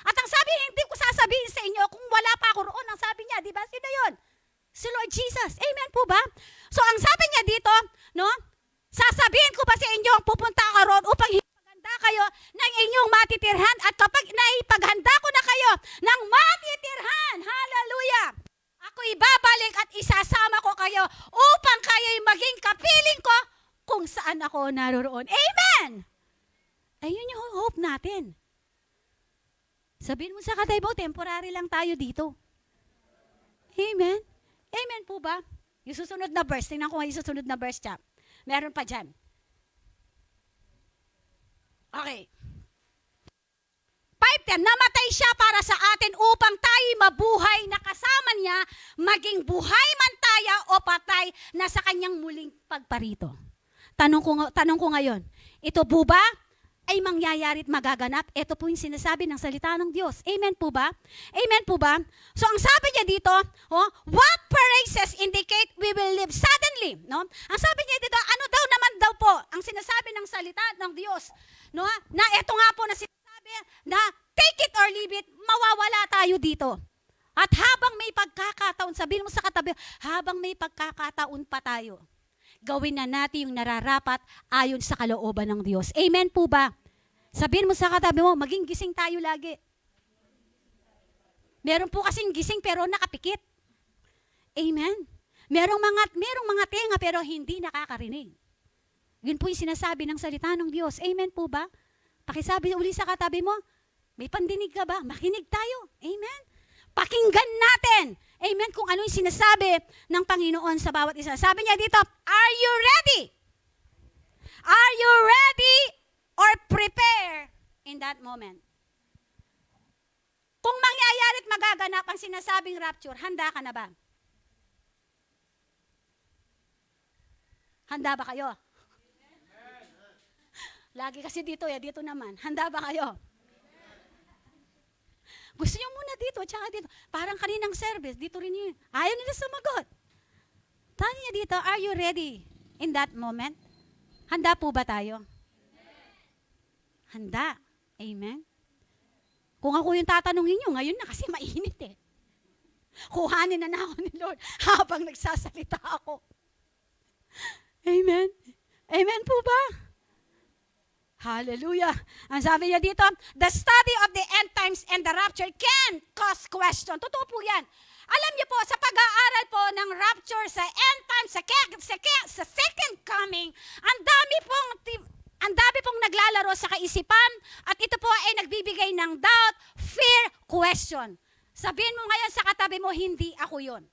At ang sabi, hindi ko sasabihin sa inyo kung wala pa ako roon. Ang sabi niya, di ba? Sino yun? Si Lord Jesus. Amen po ba? So, ang sabi niya dito, no? Sasabihin ko ba sa inyo ang pupunta ka roon upang ipaghanda kayo ng inyong matitirhan at kapag naipaghanda ko na kayo ng matitirhan, hallelujah, ako ibabalik at isasama ko kayo upang kayo'y maging kapiling ko kung saan ako naroroon. Amen! Ayun yung hope natin. Sabihin mo sa kataybo, temporary lang tayo dito. Amen? Amen po ba? Yung susunod na verse, tingnan ko nga yung susunod na verse, chap. Meron pa dyan. Okay. 5:10, namatay siya para sa atin upang tayo mabuhay na kasama niya, maging buhay man tayo o patay na sa kanyang muling pagparito. Tanong ko ngayon, ito po ba ay mangyayari at magaganap. Ito po yung sinasabi ng salita ng Diyos. Amen po ba? Amen po ba? So ang sabi niya dito, what praises indicate we will live suddenly. No? Ang sabi niya dito, ano daw naman daw po ang sinasabi ng salita ng Diyos. No? Na ito nga po na sinasabi na take it or leave it, mawawala tayo dito. At habang may pagkakataon, sabihin mo sa katabi, habang may pagkakataon pa tayo, gawin na natin yung nararapat ayon sa kalooban ng Diyos. Amen po ba? Sabihin mo sa katabi mo, maging gising tayo lagi. Meron po kasing gising pero nakapikit. Amen. Merong mga tenga pero hindi nakakarinig. Yun po yung sinasabi ng salita ng Diyos. Amen po ba? Pakisabi uli sa katabi mo, may pandinig ka ba? Makinig tayo. Amen. Pakinggan natin. Amen. Kung ano yung sinasabi ng Panginoon sa bawat isa. Sabi niya dito, are you ready? Are you ready or prepare in that moment? Kung mangyayari at magaganap ang sinasabing rapture, handa ka na ba? Handa ba kayo? Lagi kasi dito, dito naman. Handa ba kayo? Gusto nyo muna dito, tsaka dito. Parang kaninang service, dito rin yun. Ayaw nila sumagot. Tanya niya dito, are you ready in that moment? Handa po ba tayo? Handa. Amen? Kung ako yung tatanungin nyo, ngayon na kasi mainit eh. Kuhanin na ako ni Lord habang nagsasalita ako. Amen? Amen po ba? Hallelujah. Ang sabi niya dito, the study of the end times and the rapture can cause question. Totoo po yan. Alam niyo po, sa pag-aaral po ng rapture, sa end times, sa second coming, ang dami pong naglalaro sa kaisipan at ito po ay nagbibigay ng doubt, fear, question. Sabihin mo ngayon sa katabi mo, hindi ako yon.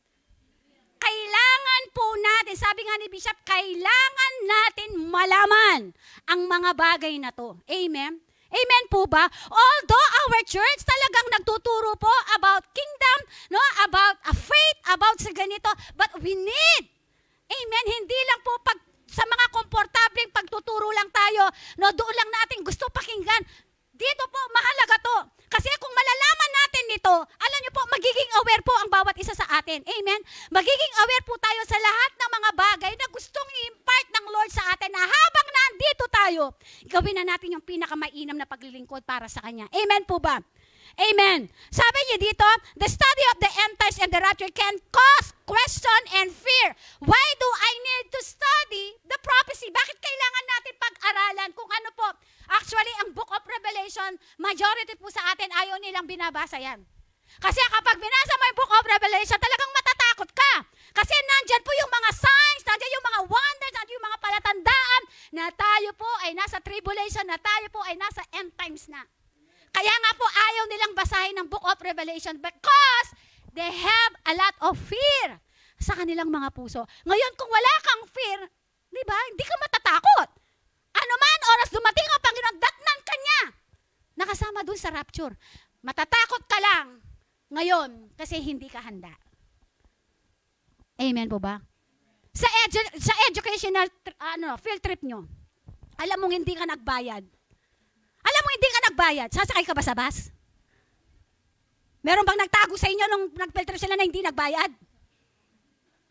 Kailangan po natin, sabi nga ni Bishop, kailangan natin malaman ang mga bagay na to. Amen? Amen po ba? Although our church talagang nagtuturo po about kingdom, no, about a faith, about sa ganito, but we need, amen, hindi lang po sa mga komportableng pagtuturo lang tayo, no, doon lang natin gusto pakinggan. Dito po, mahalaga to. Kasi kung malalaman natin nito, alam niyo po, magiging aware po ang bawat isa sa atin. Amen? Magiging aware po tayo sa lahat ng mga bagay na gustong i-impart ng Lord sa atin na habang nandito tayo, gawin na natin yung pinakamainam na paglilingkod para sa Kanya. Amen po ba? Amen. Sabi niyo dito, the study of the end times and the rapture can cause question and fear. Why do I need to study the prophecy? Bakit kailangan natin pag-aralan kung ano po? Actually, ang Book of Revelation, majority po sa atin ayaw nilang binabasa yan. Kasi kapag binasa mo yung Book of Revelation, talagang matatakot ka. Kasi nandyan po yung mga signs, nandyan yung mga wonders, nandyan yung mga palatandaan na tayo po ay nasa tribulation, na tayo po ay nasa end times na. Kaya nga po ayaw nilang basahin ng Book of Revelation because they have a lot of fear sa kanilang mga puso. Ngayon, kung wala kang fear, di ba, hindi ka matatakot. Ano man, oras dumating ang Panginoon, datnan ka niya. Nakasama dun sa rapture. Matatakot ka lang ngayon kasi hindi ka handa. Amen po ba? Sa educational field trip nyo, alam mong hindi ka nagbayad. Alam mo, hindi ka nagbayad. Sasakay ka ba sa bus? Meron bang nagtago sa inyo nung nag-field trip sila na hindi nagbayad?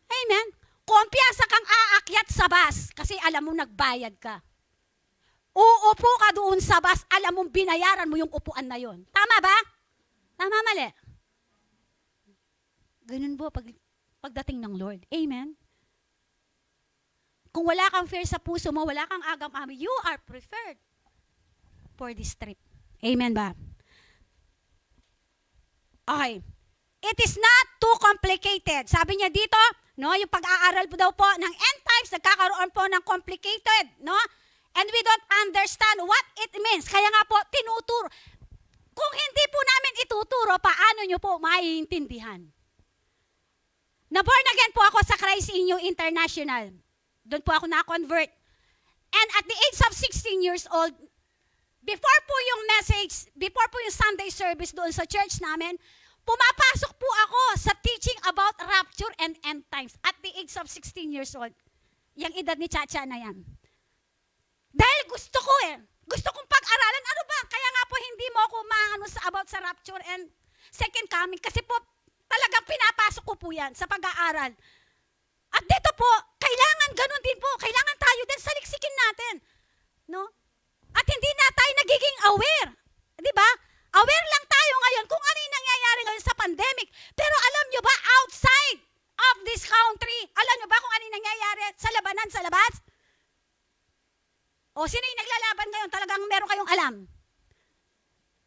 Amen? Kumpiyansa kang aakyat sa bus kasi alam mo nagbayad ka. Uupo ka doon sa bus, alam mong binayaran mo yung upuan na yon. Tama ba? Tama, mali? Ganun po pagdating ng Lord. Amen? Kung wala kang fear sa puso mo, wala kang agam-ami, you are preferred for this trip. Amen ba? Okay. It is not too complicated. Sabi niya dito, no, yung pag-aaral po daw po ng end times, nagkakaroon po ng complicated, no? And we don't understand what it means. Kaya nga po, tinuturo. Kung hindi po namin ituturo, paano nyo po maiintindihan? Na-born again po ako sa Christ in You International. Doon po ako na-convert. And at the age of 16 years old, before po yung message, before po yung Sunday service doon sa church namin, pumapasok po ako sa teaching about rapture and end times at the age of 16 years old. Yung edad ni Chacha na yan. Dahil gusto ko Gusto kong pag-aralan. Ano ba? Kaya nga po hindi mo ako maano sa about sa rapture and second coming kasi po talagang pinapasok ko po yan sa pag-aaral. At dito po, kailangan ganun din po. Kailangan tayo din saliksikin natin. No? At hindi na tayo nagiging aware. Di ba? Aware lang tayo ngayon kung ano yung nangyayari ngayon sa pandemic. Pero alam nyo ba, outside of this country, alam nyo ba kung ano yung nangyayari sa labanan, sa labas? O sino yung naglalaban ngayon? Talagang meron kayong alam.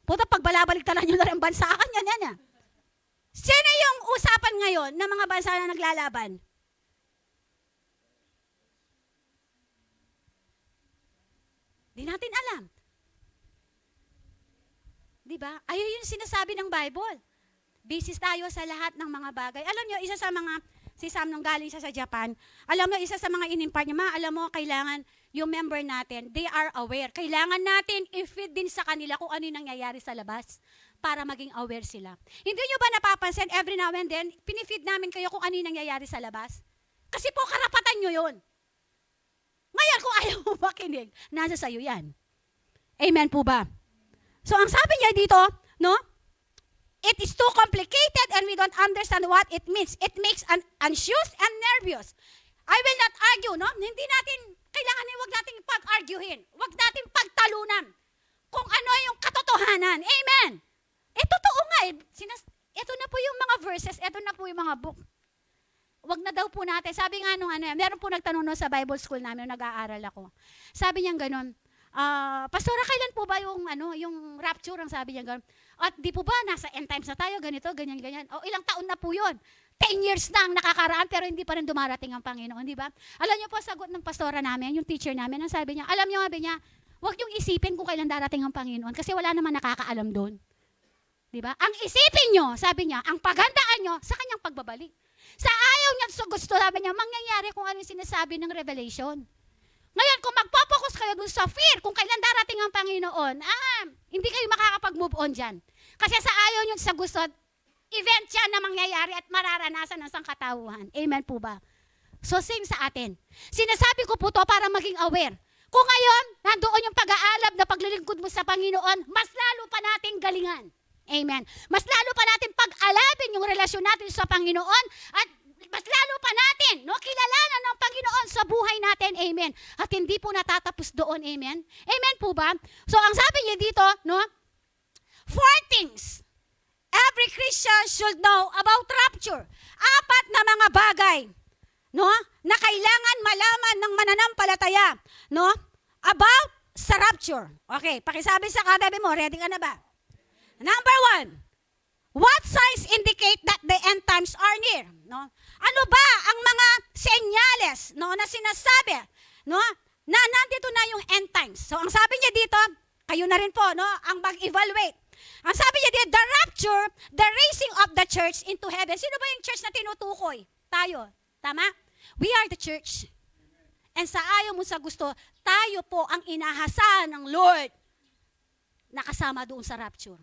Puta, pagbalabalik-talan nyo na rin bansa ka, yan. Sino yung usapan ngayon ng mga bansa na naglalaban? Di natin alam. Di ba? Ayun yung sinasabi ng Bible. Busy tayo sa lahat ng mga bagay. Alam nyo, isa sa mga, si Sam nung galing siya sa Japan, alam mo, isa sa mga inimpart niya, alam mo, kailangan yung member natin, they are aware. Kailangan natin i-feed din sa kanila kung ano yung nangyayari sa labas para maging aware sila. Hindi nyo ba napapansin, every now and then, pinifeed namin kayo kung ano yung nangyayari sa labas? Kasi po, karapatan nyo yun. Ngayon, kung ayaw mo makinig, nasa sayo yan. Amen po ba? So, ang sabi niya dito, no? It is too complicated and we don't understand what it means. It makes anxious and nervous. I will not argue, no? Hindi natin, kailangan huwag natin pag-arguhin. Huwag natin pagtalunan kung ano yung katotohanan. Amen. Totoo nga eh. Ito na po yung mga verses, ito na po yung mga book. Wag na daw po natin. Sabi nga nung meron po nagtanong no, sa Bible school namin, nag-aaral ako. Sabi niya ganun, Pastora, kailan po ba yung rapture? Ang sabi niya ganun. At di po ba, nasa end times na tayo, ganito, ganyan. O ilang taon na po yun. 10 years na ang nakakaraan, pero hindi pa rin dumarating ang Panginoon, di ba? Alam niyo po, sagot ng pastora namin, yung teacher namin, ang sabi niya, alam niyo, sabi niya, huwag niyong isipin kung kailan darating ang Panginoon, kasi wala naman nakakaalam doon. Di ba? Ang isipin niyo, sabi niya, ang paghandaan niyo sa kanyang pagbabalik. Sa ayaw niya, so gusto, sabi niya, mangyayari kung ano yung sinasabi ng Revelation. Ngayon, kung magpo-focus kayo dun sa fear, kung kailan darating ang Panginoon, hindi kayo makakapag-move on dyan. Kasi sa ayaw niyo sa gusto, event yan na mangyayari at mararanasan ng sangkatauhan. Amen po ba? So same sa atin. Sinasabi ko po to para maging aware. Kung ngayon, nandoon yung pag-aalab na paglilingkod mo sa Panginoon, mas lalo pa nating galingan. Amen. Mas lalo pa natin pag-alabin yung relasyon natin sa Panginoon at mas lalo pa natin, no, kilalanan ng Panginoon sa buhay natin. Amen. At hindi po natatapos doon. Amen. Amen po ba? So ang sabi niya dito, no, 4 things every Christian should know about rapture. 4 na mga bagay, no, na kailangan malaman ng mananampalataya, no, about sa rapture. Okay, pakisabi sa katabi mo, ready ka na ba? Number 1, what signs indicate that the end times are near? No? Ano ba ang mga senyales, no, na sinasabi, no, na nandito na yung end times? So ang sabi niya dito, kayo na rin po, no, ang mag-evaluate. Ang sabi niya dito, the rapture, the raising of the church into heaven. Sino ba yung church na tinutukoy? Tayo. Tama? We are the church. And sa ayaw mo sa gusto, tayo po ang inahasahan ng Lord na kasama doon sa rapture.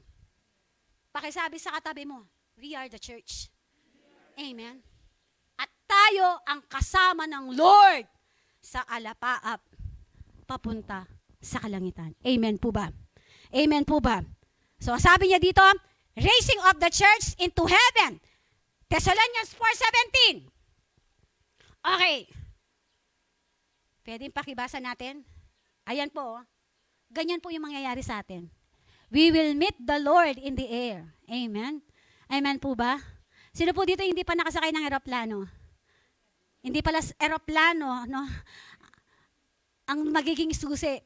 Pakisabi sa katabi mo, we are the church. Amen. At tayo ang kasama ng Lord sa alapaap papunta sa kalangitan. Amen po ba? Amen po ba? So sabi niya dito, raising of the church into heaven. Thessalonians 4:17. Okay. Pwedeng pakibasa natin? Ayan po. Ganyan po yung mangyayari sa atin. We will meet the Lord in the air. Amen? Amen po ba? Sino po dito hindi pa nakasakay ng eroplano? Hindi pala eroplano, no? Ang magiging susi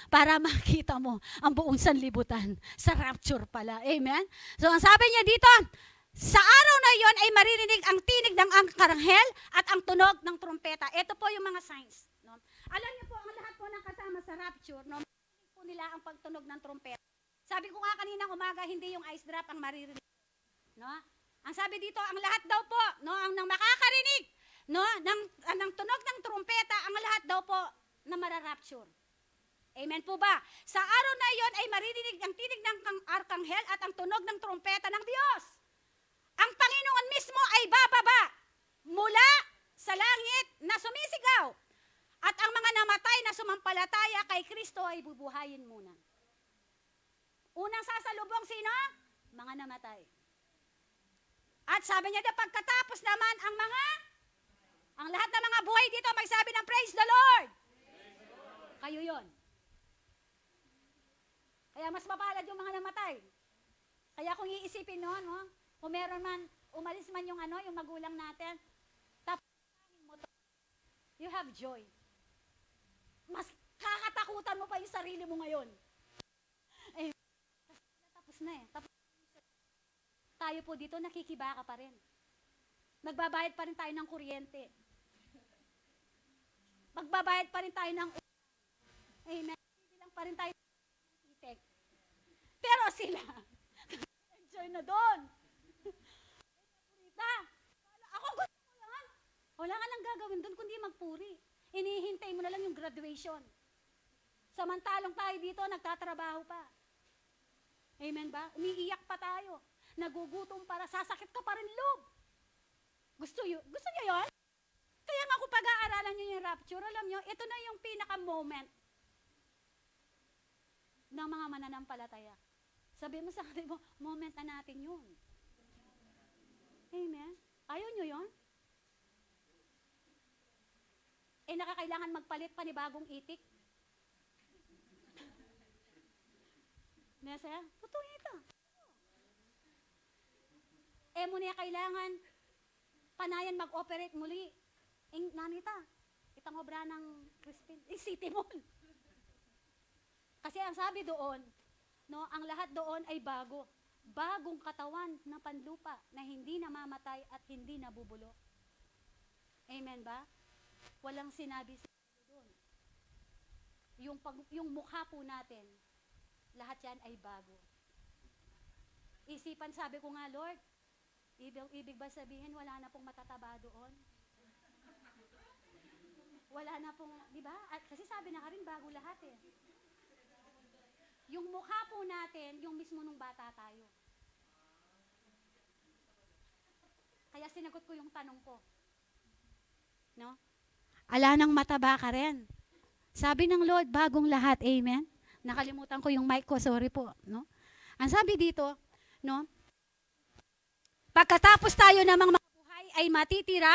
para makita mo ang buong sanlibutan sa rapture pala. Amen? So ang sabi niya dito, sa araw na yon ay maririnig ang tinig ng karanghel at ang tunog ng trumpeta. Ito po yung mga signs. No? Alam niyo po, ang lahat po ng kasama sa rapture, no? Maririnig po nila ang pagtunog ng trumpeta. Sabi ko nga kaninang umaga, hindi yung ice drop ang maririnig. No? Ang sabi dito, ang lahat daw po, no, ang nang makakarinig, no, ng tunog ng trumpeta, ang lahat daw po na mararapture. Amen po ba? Sa araw na iyon ay maririnig ang tinig ng arkanghel at ang tunog ng trumpeta ng Diyos. Ang Panginoon mismo ay bababa mula sa langit na sumisigaw. At ang mga namatay na sumampalataya kay Kristo ay bubuhayin muna. Unang sasalubong sino? Mga namatay. At sabi niya na pagkatapos naman ang lahat ng mga buhay dito magsabi ng praise the Lord. Kayo yon. Kaya mas mapalad yung mga namatay. Kaya kung iisipin noon, no, kung meron man, umalis man yung yung magulang natin, tapos mo to, you have joy. Mas kakatakutan mo pa yung sarili mo ngayon. Eh, tapos na eh. Tapos, tayo po dito, nakikibaka pa rin. Nagbabayad pa rin tayo ng kuryente. Magbabayad pa rin tayo ng amen. Hindi lang pa rin tayo ng itek. Pero sila, enjoy na doon. Ako gusto ko yan. Wala ka nang gagawin doon kundi magpuri. Inihintay mo na lang yung graduation. Samantalong tayo dito, nagtatrabaho pa. Amen ba? Umiiyak pa tayo. Nagugutom para, sasakit ka pa rin loob. Gusto niyo yun? Kaya nga kung pag-aaralan niyo yung rapture, alam niyo, ito na yung pinaka-moment ng mga mananampalataya. Sabi mo sa kanila mo, moment na natin yun. Amen? Ayaw niyo yun? Eh, nakakailangan magpalit pa ni bagong itik. Nasa, putong ito. Eh, muna kailangan panayan mag-operate muli. Nanita, itang obra ng Crispin, City Mall. Kasi ang sabi doon, no, ang lahat doon ay bago. Bagong katawan ng panlupa na hindi namamatay at hindi nabubulo. Amen ba? Walang sinabi sa doon. Yung mukha po natin, lahat yan ay bago. Isipan, sabi ko nga, Lord, ibig ba sabihin wala na pong matataba doon? Wala na pong, di ba? At kasi sabi na ka rin, bago lahat eh. Yung mukha po natin, yung mismo nung bata tayo. Kaya sinagot ko yung tanong ko. No? Ala nang mataba ka rin. Sabi ng Lord, bagong lahat. Amen? Nakalimutan ko yung mic ko, sorry po. No? Ang sabi dito, no? Pagkatapos tayo ng mga buhay ay matitira,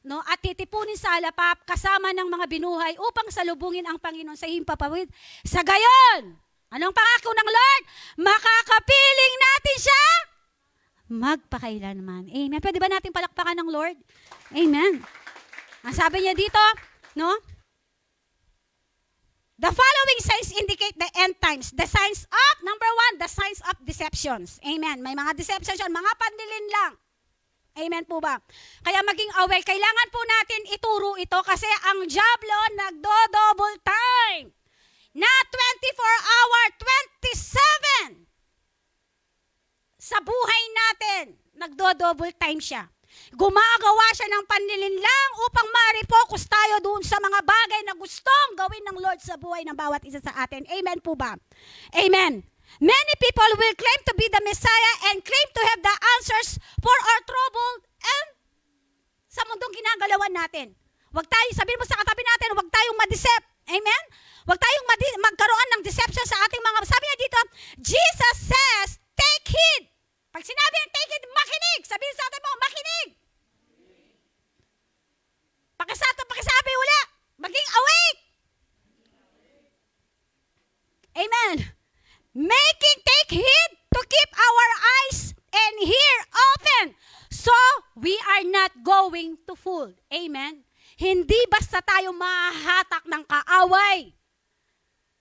no, at titipunin sa alapap kasama ng mga binuhay upang salubungin ang Panginoon sa himpapawid. Sa gayon, anong pangako ng Lord? Makakapiling natin siya magpakailanman. Amen. Pwede ba natin palakpakan ng Lord? Amen. Ang sabi niya dito, no? The following signs indicate the end times. The signs of, number 1, the signs of deceptions. Amen. May mga deceptions yan, mga panlilin lang. Amen po ba? Kaya maging aware, kailangan po natin ituro ito kasi ang diablo nagdo-double time. Na 24-hour, 27. Sa buhay natin, nagdo-double time siya. Gumagawa siya ng panlilinlang upang ma-refocus tayo doon sa mga bagay na gustong gawin ng Lord sa buhay ng bawat isa sa atin. Amen po ba? Amen. Many people will claim to be the Messiah and claim to have the answers for our trouble and sa mundong ginagalawan natin. Huwag tayo, sabihin mo sa katabi natin, huwag tayong ma-deceive. Amen? Huwag tayong magkaroon ng deception sa ating mga, sabi niya dito, Jesus says, take heed. Pag sinabi ng take heed, makinig. Sabihin sa atin mo, makinig. Pakisabi uli, maging awake. Amen. Making take heed to keep our eyes and ear open so we are not going to fool. Amen. Hindi basta tayo mahahatak ng kaaway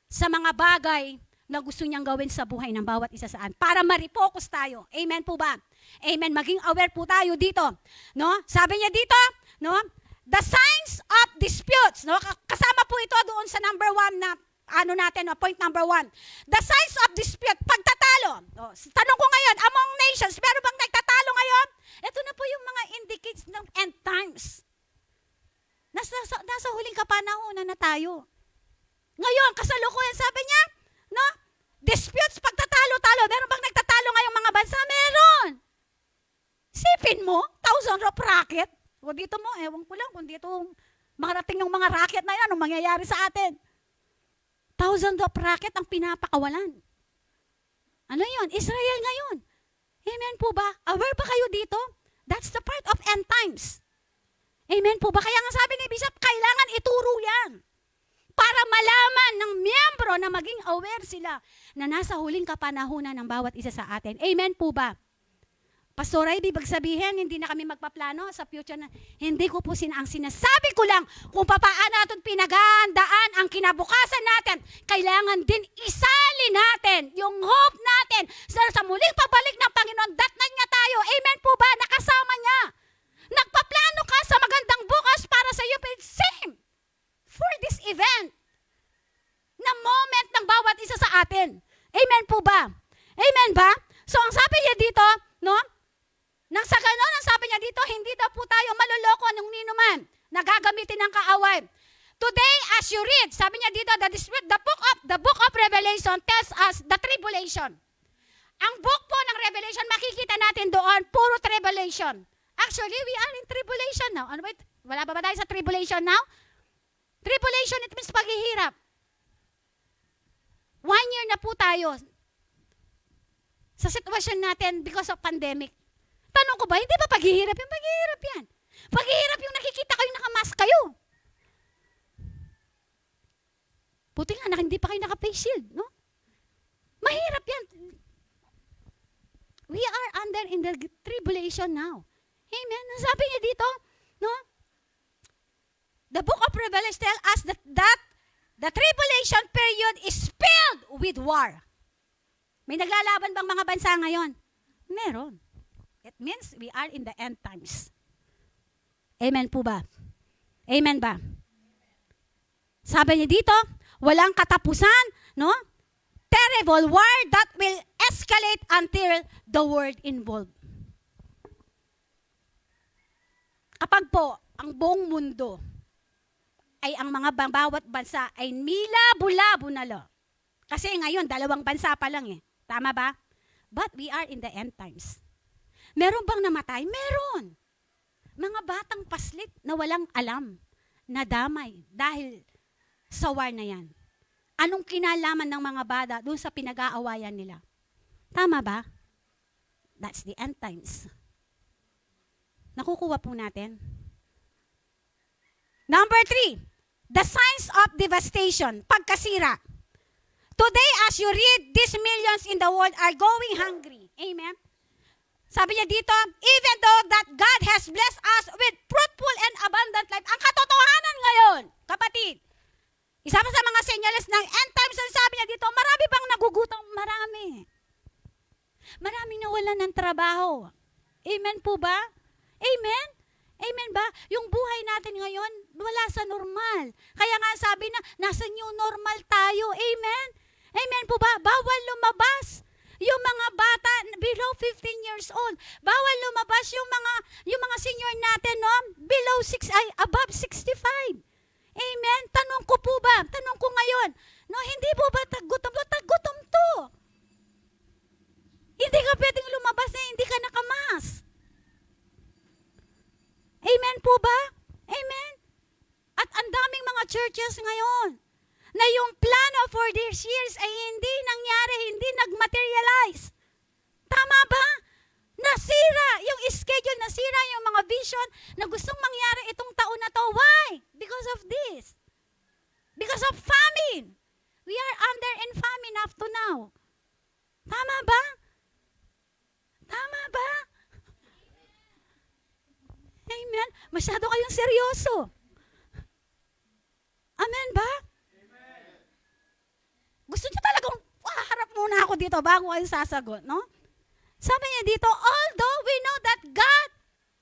sa mga bagay na gusto niyang gawin sa buhay ng bawat isa saan para ma-refocus tayo. Amen po ba? Amen. Maging aware po tayo dito. No? Sabi niya dito, no? The signs of disputes. No? Kasama po ito doon sa number 1 na point number 1. The signs of dispute, pagtatalo. O, tanong ko ngayon, among nations, meron bang nagtatalo ngayon? Ito na po yung mga indicates ng end times. Nasa huling kapanahonan na tayo. Ngayon, kasalukuyan, sabi niya, no? Disputes, pagtatalo-talo. Meron bang nagtatalo ngayong mga bansa? Meron. Sipin mo, 1,000 rope racket. O dito mo, ewan ko lang kung dito Makarating yung mga racket na yan, anong mangyayari sa atin? Thousands of racket ang pinapakawalan. Ano yun? Israel ngayon. Amen po ba? Aware ba kayo dito? That's the part of end times. Amen po ba? Kaya nga sabi ni Bishop, kailangan ituro yan. Para malaman ng miyembro na maging aware sila na nasa huling kapanahunan ng bawat isa sa atin. Amen po ba? Pastor, ibig sabihin, hindi na kami magpaplano sa future na, hindi ko po ang sinasabi ko lang kung paano natin pinaghandaan ang kinabukasan natin. Kailangan din isali natin yung hope natin sa muling pabalik ng Panginoon. Datnan niya tayo. Amen po ba? Nakasama niya. Nagpaplano ka sa magandang bukas para sa iyo. Same for this event na moment ng bawat isa sa atin. Amen po ba? Amen ba? So ang sabi niya dito, no? Nang sa ganon, ang sabi niya dito, hindi daw po tayo maloloko ng ninuman na gagamitin ng kaaway. Today, as you read, sabi niya dito, the book of Revelation tells us the tribulation. Ang book po ng Revelation, makikita natin doon, puro tribulation. Actually, we are in tribulation now. Ano ba? Wala ba tayo sa tribulation now? Tribulation, it means paghihirap. 1 year na po tayo sa sitwasyon natin because of pandemic. Tanong ko ba, hindi ba paghihirap yan? Paghihirap yan. Paghihirap yung nakikita kayo, nakamask kayo. Buti nga, hindi pa kayo naka-face shield, no? Mahirap yan. We are under in the tribulation now. Amen? Sabi niya dito, no? The book of Revelation tells us that the tribulation period is filled with war. May naglalaban bang mga bansa ngayon? Meron. It means we are in the end times. Amen po ba? Amen ba? Sabi niya dito, walang katapusan, no? Terrible war that will escalate until the world involved. Kapag po, ang buong mundo ay ang mga bawat bansa ay nilabo-labo na lo. Kasi ngayon, 2 bansa pa lang eh. Tama ba? But we are in the end times. Meron bang namatay? Meron. Mga batang paslit na walang alam, nadamay dahil sa war na yan. Anong kinalaman ng mga bata doon sa pinag-aawayan nila? Tama ba? That's the end times. Nakukuha po natin. Number 3, the signs of devastation, pagkasira. Today, as you read, these millions in the world are going hungry. Amen? Sabi niya dito, even though that God has blessed us with fruitful and abundant life, ang katotohanan ngayon, kapatid, isa pa sa mga senyales ng end times, sabi niya dito, marami bang nagugutom? Marami. Maraming nawalan ng trabaho. Amen po ba? Amen? Amen ba? Yung buhay natin ngayon, wala sa normal. Kaya nga sabi na, nasa new normal tayo. Amen? Amen po ba? Bawal lumabas. Yung mga bata below 15 years old, bawal lumabas yung mga senior natin, no? Above 65. Amen? Tanong ko po ba? Tanong ko ngayon, no, hindi po ba tagutom? Tagutom to. Hindi ka pwedeng lumabas na hindi ka nakamas. Amen po ba? Amen? At ang daming mga churches ngayon na yung plano for these years ay hindi nangyari, hindi nagmaterialize. Tama ba? Nasira yung schedule, nasira yung mga vision na gustong mangyari itong taon na to. Why? Because of this. Because of famine. We are under in famine up to now. Tama ba? Tama ba? Amen? Masyado kayong seryoso. Amen ba? Gusto niyo talagang, harap muna ako dito bago kayo sasagot, no? Sabi niya dito, although we know that God,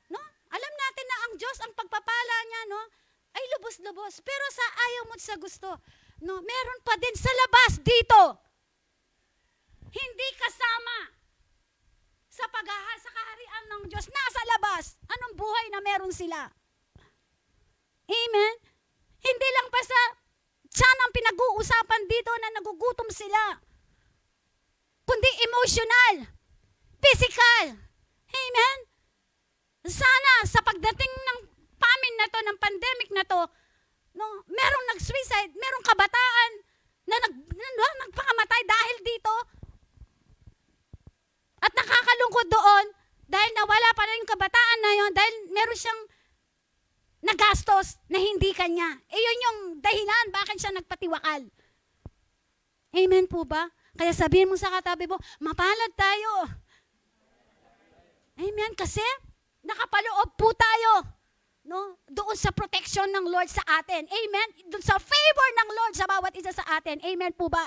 no? Alam natin na ang Diyos, ang pagpapala niya, no? Ay lubos-lubos. Pero sa ayaw mo sa gusto, no? Meron pa din sa labas dito. Hindi kasama sa sa kaharian ng Diyos. Nasa labas. Anong buhay na meron sila? Amen? Hindi lang pa sa tiyan ang pinag-uusapan dito na nagugutom sila. Kundi emotional, physical. Amen? Sana sa pagdating ng famine na to, ng pandemic na to, No, merong nag-suicide, merong kabataan na nagpakamatay dahil dito. At nakakalungkot doon dahil nawala pa rin yung kabataan na yon dahil meron siyang nagastos na hindi kanya. Yun yung dahilan bakit siya nagpatiwakal. Amen po ba? Kaya sabihin mo sa katabi mo, mapalad tayo. Amen. Kasi nakapaloob po tayo, no? Doon sa protection ng Lord sa atin. Amen. Doon sa favor ng Lord sa bawat isa sa atin. Amen po ba?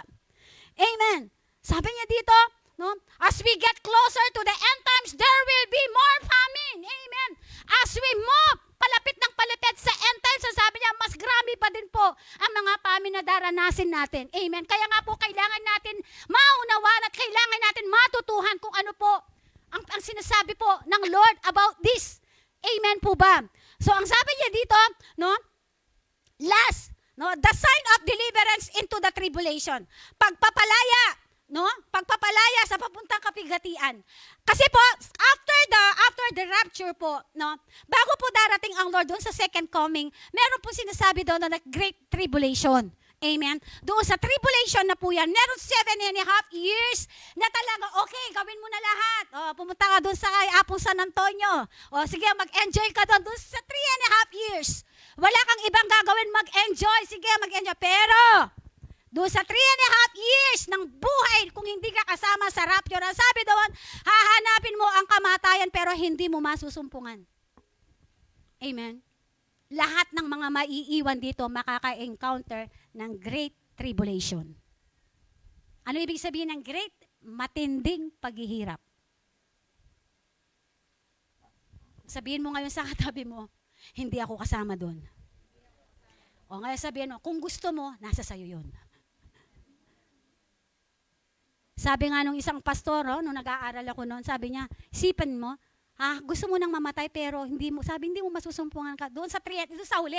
Amen. Sabi niya dito, no? As we get closer to the end times, there will be more famine. Amen. As we move palapit ng palapit sa end times, sabi niya, mas grabe pa din po ang mga famine na daranasin natin. Amen. Kaya nga po, kailangan natin maunawan at kailangan natin matutuhan kung ano po ang sinasabi po ng Lord about this. Amen po ba? So, ang sabi niya dito, no? Last, no? The sign of deliverance into the tribulation. Pagpapalaya, no? Pagpapalaya sa papuntang kapigatian. Kasi po, after the rapture po, no? Bago po darating ang Lord doon sa second coming, meron po sinasabi doon na great tribulation. Amen? Doon sa tribulation na po yan, meron 7.5 years na talaga, okay, gawin mo na lahat. Pumunta ka doon sa Apong San Antonio. Sige, mag-enjoy ka doon sa 3.5 years. Wala kang ibang gagawin, mag-enjoy. Sige, mag-enjoy. Pero, doon sa 3.5 years ng buhay, kung hindi ka kasama sa rapture, ang sabi doon, hahanapin mo ang kamatayan pero hindi mo masusumpungan. Amen? Lahat ng mga maiiwan dito makaka-encounter ng great tribulation. Ano ibig sabihin ng great? Matinding paghihirap. Sabihin mo ngayon sa katabi mo, hindi ako kasama doon. O ngayon sabihin mo, kung gusto mo, nasa sayo yun. Sabi nga nung isang pastor, nung nag-aaral ako noon, sabi niya, isipan mo, gusto mo nang mamatay pero hindi mo masusumpungan ka. Doon sa huli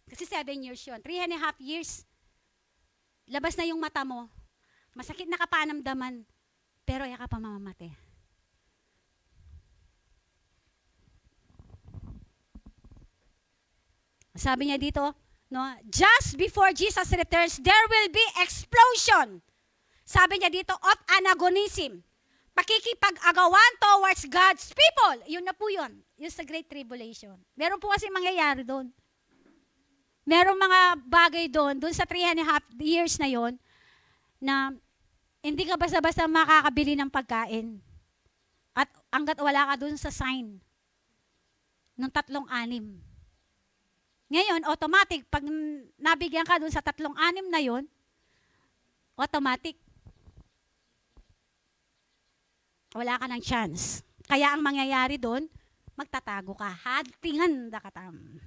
kasi 7 years yun. 3.5 years, labas na yung mata mo. Masakit na kapanamdaman, pero ka pa mamamatay. Sabi niya dito, no, just before Jesus returns, there will be explosion. Sabi niya dito, of antagonism. Pakikipag-agawan towards God's people. Yun na po yun. Yun sa Great Tribulation. Meron po kasi mangyayari doon. Merong mga bagay doon sa 3.5 years na yon na hindi ka basta-basta makakabili ng pagkain. At hanggat wala ka doon sa sign ng 3-6. Ngayon, automatic, pag nabigyan ka doon sa 3-6 na yon, automatic, wala ka ng chance. Kaya ang mangyayari doon, magtatago ka. Hadtingan da katam.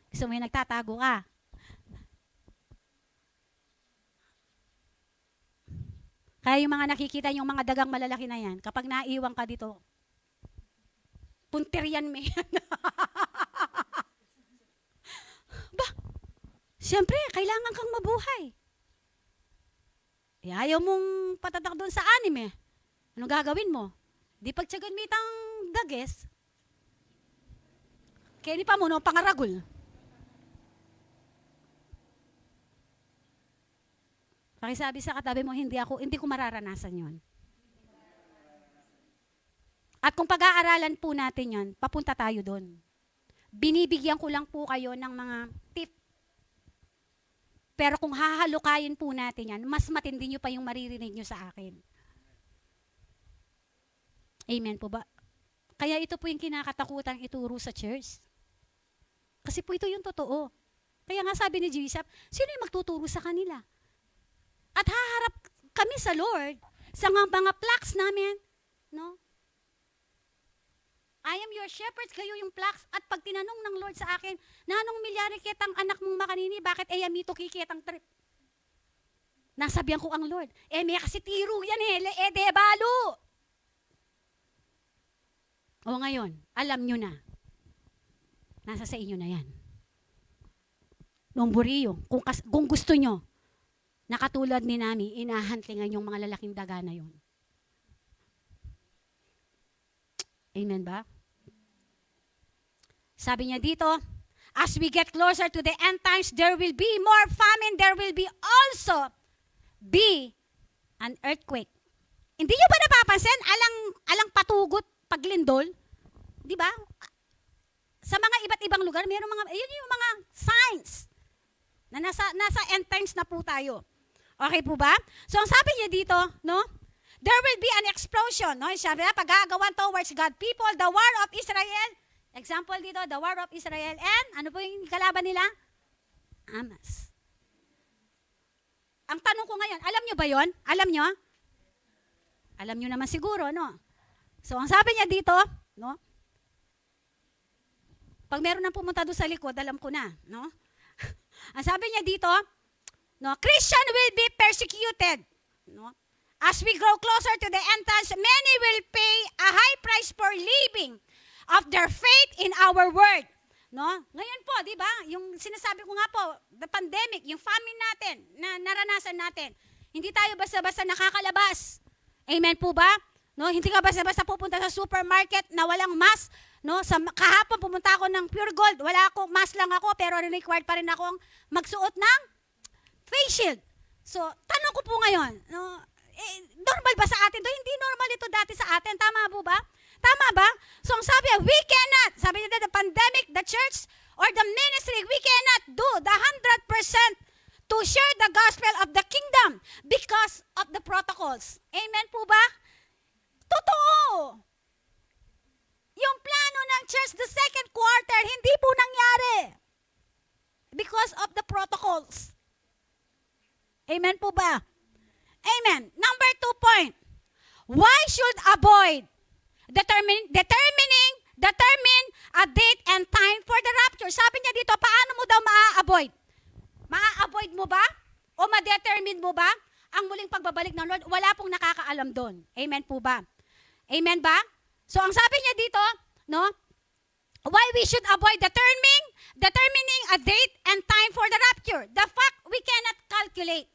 Gusto mo yung nagtatago ka. Kaya yung mga nakikita yung mga dagang malalaki na yan, kapag naiwan ka dito, punterian mo yan. Siyempre, kailangan kang mabuhay. Ayaw mong patatak doon sa anime. Anong gagawin mo? Di pagtsagan mitang dages. Kaya ni pa mo, no, pangaragul. Pakisabi sa katabi mo, hindi ko mararanasan yon. At kung pag-aaralan po natin yon, papunta tayo doon. Binibigyan ko lang po kayo ng mga tip. Pero kung hahalukayin po natin yan, mas matindi nyo pa yung maririnig nyo sa akin. Amen po ba? Kaya ito po yung kinakatakutang ituro sa church. Kasi po ito yung totoo. Kaya nga sabi ni Jesus, sino yung magtuturo sa kanila? At haharap kami sa Lord, sa mga plaques namin, no? I am your shepherd, kayo yung plaques. At pag tinanong ng Lord sa akin, nanong milyari kitang anak mong makanini, bakit ayamito kikitang trip? Nasabihan ko ang Lord, may kasi tiro yan de balo. O ngayon, alam nyo na. Nasa sa inyo na yan. Nung buriyo, kung gusto nyo, nakatulad ni Nami, inahantlingan yung mga lalaking daga na yun. Amen ba? Sabi niya dito, as we get closer to the end times, there will be more famine. There will be also be an earthquake. Hindi nyo ba napapansin? Alang patugot paglindol? Di ba? Sa mga iba't ibang lugar, mayroong mga, yun yung mga signs na nasa end times na po tayo. Okay po ba? So, ang sabi niya dito, no? There will be an explosion, no? Sabi na, pag-aagawan towards God people, the war of Israel. Example dito, the war of Israel and, ano po yung kalaban nila? Hamas. Ang tanong ko ngayon, alam nyo ba yon? Alam nyo? Alam nyo naman siguro, no? So, ang sabi niya dito, no? Pag meron nang pumunta doon sa likod, alam ko na, no? Ang sabi niya dito, no, Christian will be persecuted, no? As we grow closer to the end times, many will pay a high price for living of their faith in our word, no? Ngayon po, di ba? Yung sinasabi ko nga po, the pandemic, yung famine natin, na naranasan natin, hindi tayo basta-basta nakakalabas. Amen po ba? No, hindi ka basta-basta pupunta sa supermarket na walang mask. No, kahapon pumunta ako ng Pure Gold. Wala akong mask lang ako, pero required pa rin akong magsuot ng face shield. So, tanong ko po ngayon, no, normal ba sa atin to? Hindi normal ito dati sa atin. Tama po ba? Tama ba? So, ang sabi, we cannot, sabi nila, the pandemic, the church, or the ministry, we cannot do the 100% to share the gospel of the kingdom because of the protocols. Amen po ba? Totoo. Yung plano ng church, the second quarter, hindi po nangyari. Because of the protocols. Amen po ba? Amen. Number 2 point. Why should avoid determine a date and time for the rapture? Sabi niya dito, paano mo daw maa-avoid? Maa-avoid mo ba? O ma-determine mo ba ang muling pagbabalik ng Lord? Wala pong nakakaalam doon. Amen po ba? Amen ba? So, ang sabi niya dito, no? Why we should avoid determining a date and time for the rapture. The fact we cannot calculate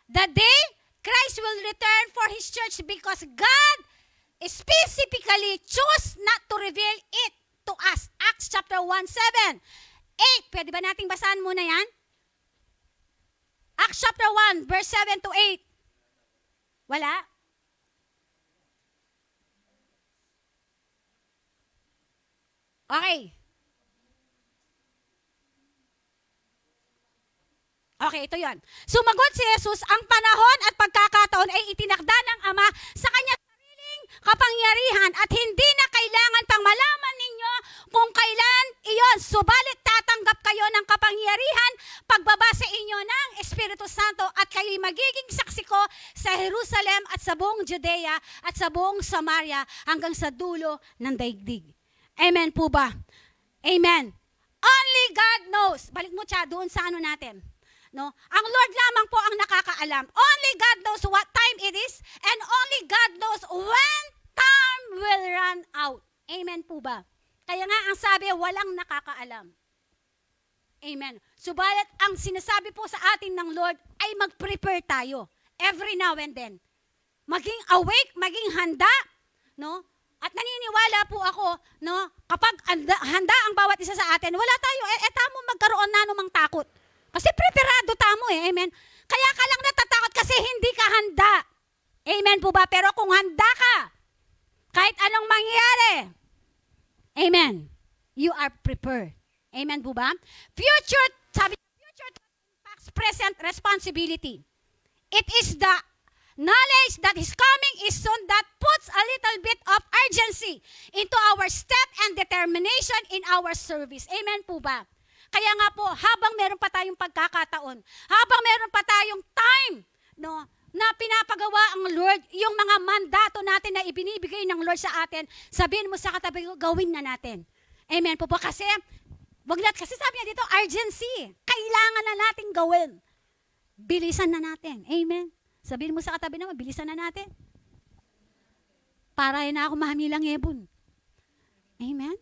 the day Christ will return for His church because God specifically chose not to reveal it to us. Acts chapter 1:7. 8. Pwede ba nating basahan muna yan? Acts chapter 1, verse 7 to 8. Wala? Okay. Okay, ito yan. Sumagot si Jesus, ang panahon at pagkakataon ay itinakda ng Ama sa kanyang sariling kapangyarihan at hindi na kailangan pang malaman ninyo kung kailan iyon. Subalit tatanggap kayo ng kapangyarihan pagbaba sa inyo ng Espiritu Santo at kayo'y magiging saksi ko sa Jerusalem at sa buong Judea at sa buong Samaria hanggang sa dulo ng daigdig. Amen po ba? Amen. Only God knows. Balik mo siya doon sa ano natin. No? Ang Lord lamang po ang nakakaalam. Only God knows what time it is and only God knows when time will run out. Amen po ba? Kaya nga ang sabi, walang nakakaalam. Amen. Subalit ang sinasabi po sa atin ng Lord ay mag-prepare tayo every now and then. Maging awake, maging handa, no? At naniniwala po ako, no, kapag handa ang bawat isa sa atin, wala tayo, tamo magkaroon na numang takot. Kasi preparado tamo amen. Kaya ka lang natatakot kasi hindi ka handa. Amen po ba? Pero kung handa ka, kahit anong mangyari, amen, you are prepared. Amen po ba? Future, sabi niya, future impacts present responsibility. It is the knowledge that His coming is soon that puts a little bit of urgency into our step and determination in our service. Amen po ba? Kaya nga po, habang meron pa tayong pagkakataon, habang meron pa tayong time, no, na pinapagawa ang Lord, yung mga mandato natin na ibinibigay ng Lord sa atin, sabihin mo sa katabi ko, gawin na natin. Amen po po. Kasi sabi niya dito, urgency. Kailangan na natin gawin. Bilisan na natin. Amen. Sabihin mo sa katabi naman, bilisan na natin. Para na ako mahamilang ebon. Amen?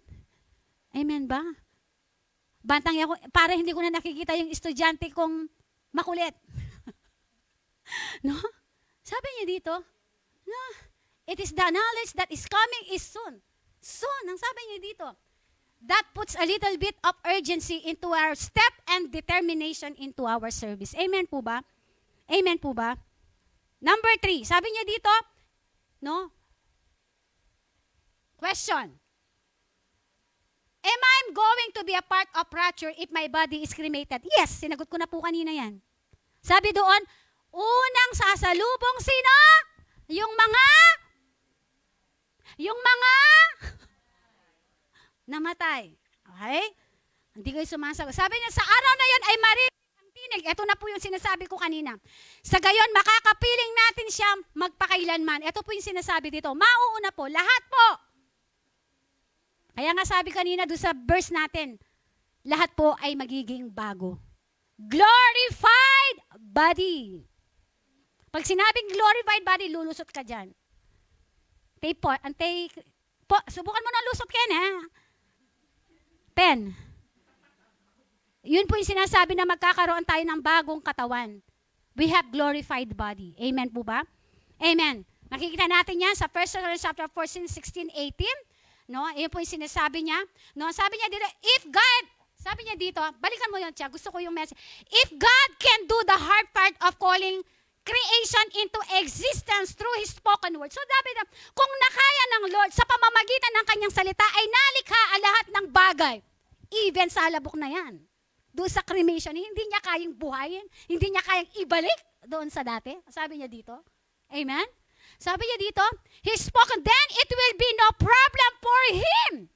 Amen ba? Bantang ako, para hindi ko na nakikita yung estudyante kong makulit. No? Sabi niya dito, no, it is the knowledge that is coming is soon. Soon, ang sabi niya dito. that puts a little bit of urgency into our step and determination into our service. Amen po ba? Amen po ba? Number 3, sabi niya dito, no? Question. Am I going to be a part of rapture if my body is cremated? Yes, sinagot ko na po kanina yan. Sabi doon, unang sasalubong sino? Yung mga namatay. Okay? Hindi kayo sumasagot. Sabi niya, sa araw na yon ay marinig ang tinig. Ito na po yung sinasabi ko kanina. Sa gayon, makakapiling natin siya magpakailanman. Ito po yung sinasabi dito. Mauuna po, lahat po. Kaya nga sabi kanina doon sa verse natin, lahat po ay magiging bago. Glorified body. Pag sinabing glorified body, lulusot ka dyan. Subukan mo na lusot ka na. 10. Yun po yung sinasabi na magkakaroon tayo ng bagong katawan. We have glorified body. Amen po ba? Amen. Nakikita natin yan sa 1 Corinthians chapter 14, 16, 18. No? Yun po yung sinasabi niya. No? Sabi niya dito, if God, sabi niya dito, balikan mo yun siya, gusto ko yung message. If God can do the hard part of calling creation into existence through His spoken word. So, David, kung nakaya ng Lord sa pamamagitan ng kanyang salita ay nalikha ang lahat ng bagay, even sa alabok na yan, doon sa cremation, hindi niya kayang buhayin, hindi niya kayang ibalik doon sa dati. Sabi niya dito. Amen? Sabi niya dito, He spoken, then it will be no problem for Him.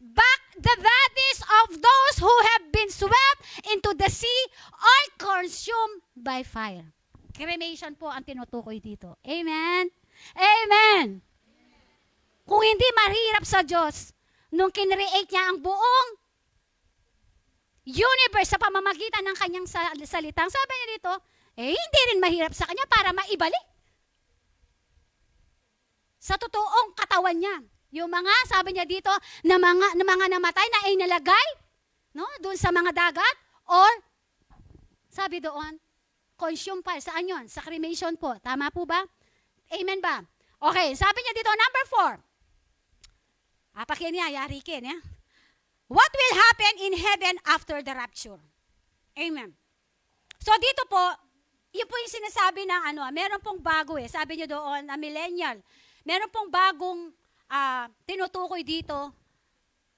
But the bodies of those who have been swept into the sea are consumed by fire. Cremation po ang tinutukoy dito. Amen? Amen! Kung hindi mahirap sa Diyos, nung kinreate niya ang buong universe sa pamamagitan ng kanyang salitang, sabi niya dito, hindi rin mahirap sa kanya para maibalik sa totoong katawan niya. Yung mga, sabi niya dito, na mga namatay na ay nalagay, no, doon sa mga dagat, or, sabi doon, consume fire. Saan yun? Sa cremation po. Tama po ba? Amen ba? Okay, sabi niya dito, number 4. Apakin niya, yarikin, ya. What will happen in heaven after the rapture? Amen. So dito po, yun po yung sinasabi na meron pong bago Sabi niyo doon, na millennial. Meron pong bagong tinutukoy dito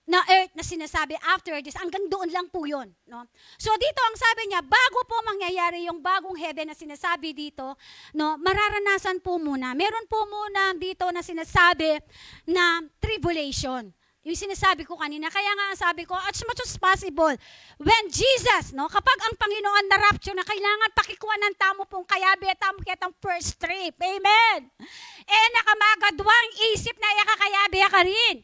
na earth na sinasabi after this. Hanggang doon lang po yun. No? So dito ang sabi niya, bago po mangyayari yung bagong heaven na sinasabi dito, no, mararanasan po muna. Meron po muna dito na sinasabi na tribulation. Yung sinasabi ko kanina, kaya nga sabi ko, as much as possible, when Jesus, no, kapag ang Panginoon na rapture na kailangan pakikuha ng tamo pong kayabi, tamo kitang first trip, amen. Nakamagadwang isip na yakakayabi ka rin.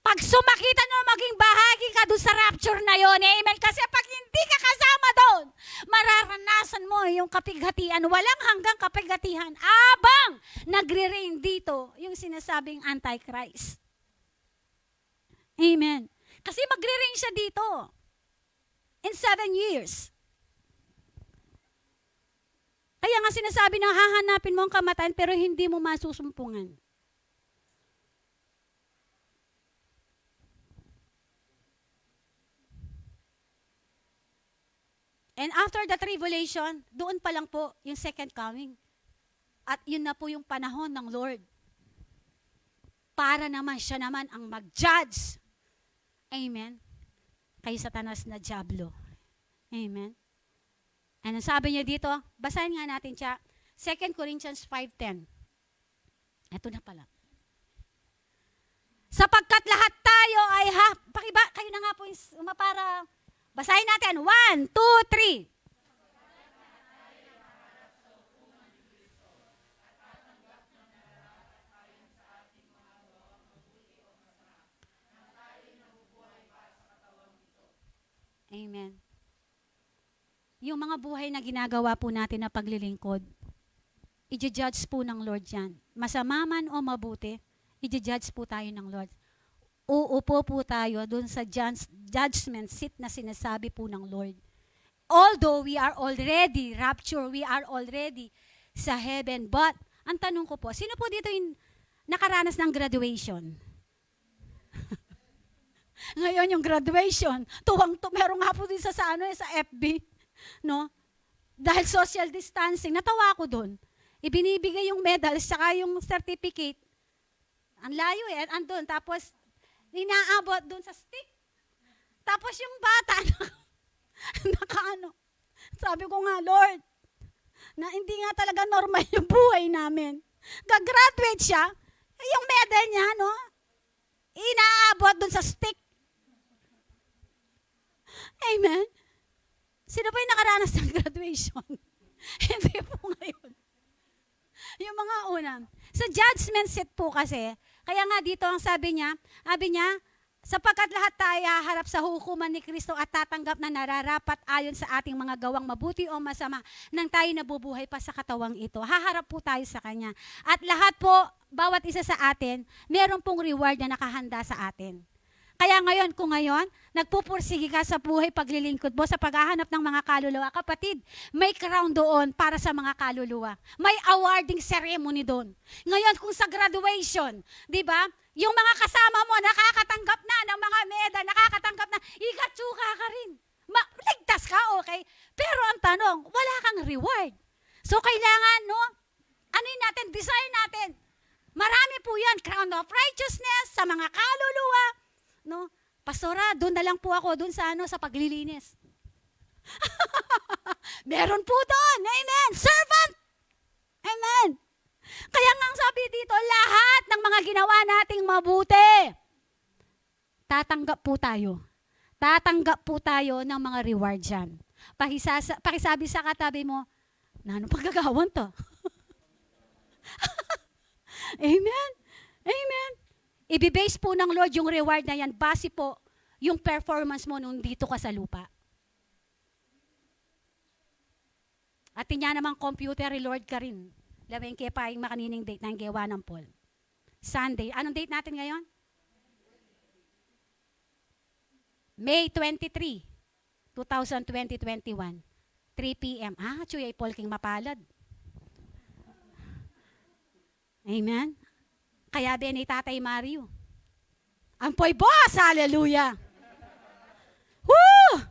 Pag sumakita no, maging bahagi ka doon sa rapture na yon, amen. Kasi pag hindi ka kasama doon, mararanasan mo yung kapighatian, walang hanggang kapighatian, abang nagre-reign dito, yung sinasabing Antichrist. Amen. Kasi magre-reign siya dito. In 7 years. Kaya nga sinasabi na hahanapin mo ang kamatayan pero hindi mo masusumpungan. And after the tribulation, doon pa lang po yung second coming. At yun na po yung panahon ng Lord. Para naman siya naman ang mag-judge. Amen. Kay Satanas na diablo. Amen. Ano sabi niya dito? Basahin nga natin siya. 2 Corinthians 5:10. Ito na pala. Sapagkat lahat tayo ay kayo na nga po para basahin natin. 1, 2, 3. Amen. Yung mga buhay na ginagawa po natin na paglilingkod, i-judge po ng Lord yan. Masama man o mabuti, i-judge po tayo ng Lord. Uupo po tayo dun sa judgment seat na sinasabi po ng Lord. Although we are already raptured, we are already sa heaven. But, ang tanong ko po, sino po dito yung nakaranas ng graduation? Ngayon yung graduation, meron nga po din sa FB, no? Dahil social distancing, natawa ako doon. Ibinibigay yung medals, saka yung certificate. Ang layo andun. Tapos, inaabot doon sa stick. Tapos yung bata, nakaano. Sabi ko nga, Lord, na hindi nga talaga normal yung buhay namin. Gagraduate siya, yung medal niya, no? Inaabot doon sa stick. Amen. Sino ba yung nakaranas ng graduation? Hindi po ngayon. Yung mga una. Sa judgment seat po kasi, kaya nga dito ang sabi niya, sapagkat lahat tayo haharap sa hukuman ni Kristo at tatanggap na nararapat ayon sa ating mga gawang mabuti o masama nang tayo nabubuhay pa sa katawang ito. Haharap po tayo sa Kanya. At lahat po, bawat isa sa atin, meron pong reward na nakahanda sa atin. Kaya ngayon, kung ngayon, nagpupursige ka sa buhay paglilingkod mo sa paghahanap ng mga kaluluwa, kapatid, may crown doon para sa mga kaluluwa. May awarding ceremony doon. Ngayon, kung sa graduation, di ba, yung mga kasama mo nakakatanggap na ng mga medal, nakakatanggap na, ikatsuka ka rin. Ligtas ka, okay? Pero ang tanong, wala kang reward. So, kailangan, no, desire natin. Marami po yan, crown of righteousness sa mga kaluluwa. No? Pastora, doon na lang po ako, doon sa sa paglilinis. Meron po doon. Amen. Servant. Amen. Kaya nga ang sabi dito, lahat ng mga ginawa nating mabuti, tatanggap po tayo. Tatanggap po tayo ng mga reward dyan. Pakisabi sa katabi mo, ano paggagawan to? Amen. Amen. Ibibase po ng Lord yung reward na yan, base po yung performance mo nung dito ka sa lupa. At niya namang computer, Lord ka rin. Lawin kaya pa yung makanining date na yung gawa ng Paul. Sunday. Anong date natin ngayon? May 23, 2020-21. 3 p.m. Chuy, Paul King mapalad. Amen. Kaya din ni Tatay Mario. Ang poy boss, hallelujah. Woo!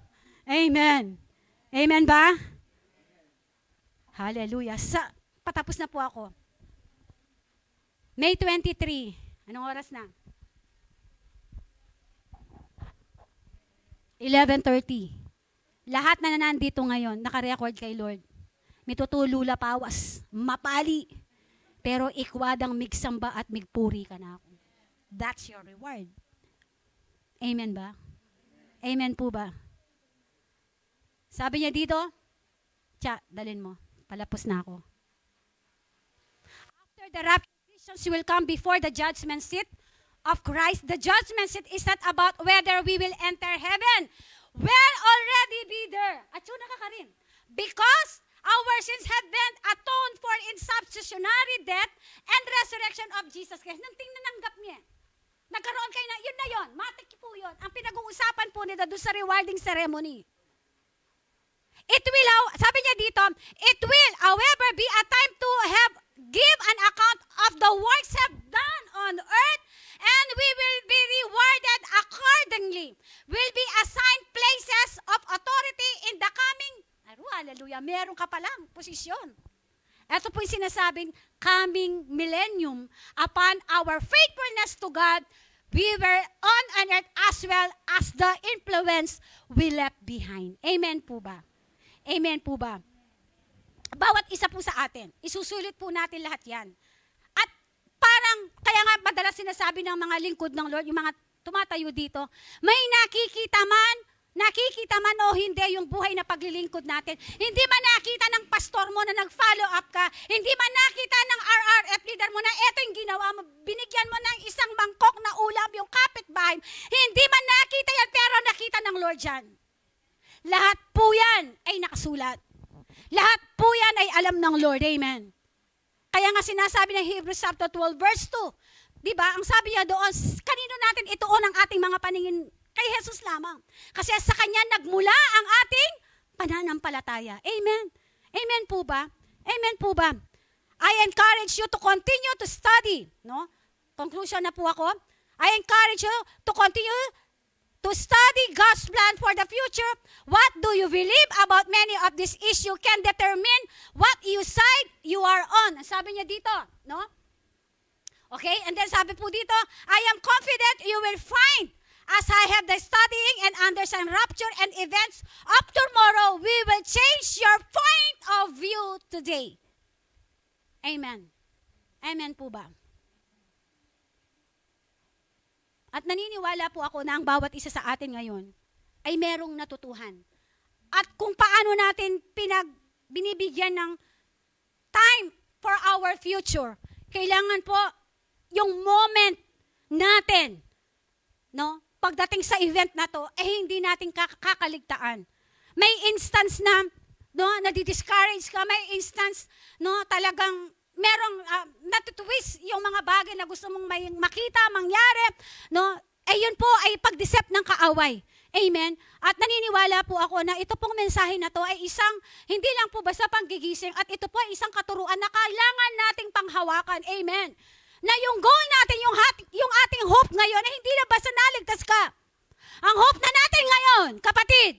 Amen. Amen ba? Hallelujah. Patapos na po ako. May 23. Anong oras na? 11:30. Lahat na nandito ngayon, nakarecord kay Lord. Mitutulula pawas, mapali. Pero ikwadang migsamba at migpuri ka na ako. That's your reward. Amen ba? Amen po ba? Sabi niya dito, dalin mo. Palapos na ako. After the rapture, Christians will come before the judgment seat of Christ. The judgment seat is not about whether we will enter heaven. We'll already be there. At yun nakakarin. Because our sins have been atoned for in substitutionary death and resurrection of Jesus Christ. Nang tinanggap niya. Nagkaroon kayo na, yun na yun. Matik po yun. Ang pinag-uusapan po nila doon sa rewarding ceremony. It will, sabi niya dito, it will, however, be a time to give an account of the works have done on earth, and we will be rewarded accordingly. Will be assigned places of authority in the coming. Hallelujah, meron ka palang posisyon. Ito po yung sinasabing coming millennium. Upon our faithfulness to God, we were on earth as well as the influence we left behind. Amen po ba? Amen po ba? Bawat isa po sa atin, isusulit po natin lahat yan. At parang, kaya nga madalas sinasabi ng mga lingkod ng Lord, yung mga tumatayo dito, may nakikita man o hindi yung buhay na paglilingkod natin. Hindi man nakita ng pastor mo na nag-follow up ka. Hindi man nakita ng RRF leader mo na eto yung ginawa mo. Binigyan mo ng isang mangkok na ulam yung kapitbahay. Hindi man nakita yan pero nakita ng Lord yan. Lahat po yan ay nakasulat. Lahat po yan ay alam ng Lord. Amen. Kaya nga sinasabi ng Hebrews chapter 12 verse 2. Diba? Ang sabi niya doon, kanino natin ituon ang ating mga paningin? Kay Jesus lamang. Kasi sa Kanya nagmula ang ating pananampalataya. Amen. Amen po ba? Amen po ba? I encourage you to continue to study. No? Conclusion na po ako. I encourage you to continue to study God's plan for the future. What do you believe about many of these issues can determine what you side you are on. Sabi niya dito, no? Okay, and then sabi po dito, I am confident you will find, as I have the studying and understand rapture and events of tomorrow, we will change your point of view today. Amen. Amen po ba? At naniniwala po ako na ang bawat isa sa atin ngayon ay merong natutuhan. At kung paano natin binibigyan ng time for our future, kailangan po yung moment natin, no? Pagdating sa event na to, hindi natin kakaligtaan. May instance na, no, nadi-discourage ka, may instance, no, talagang merong natutwist yung mga bagay na gusto mong makita, mangyari, no? Yun po ay pag-decept ng kaaway. Amen? At naniniwala po ako na ito pong mensahe na to ay isang, hindi lang po basta panggigising, at ito po ay isang katuruan na kailangan nating panghawakan. Amen? Na yung goal natin, yung ating hope ngayon, ay hindi na basta naligtas ka. Ang hope na natin ngayon, kapatid,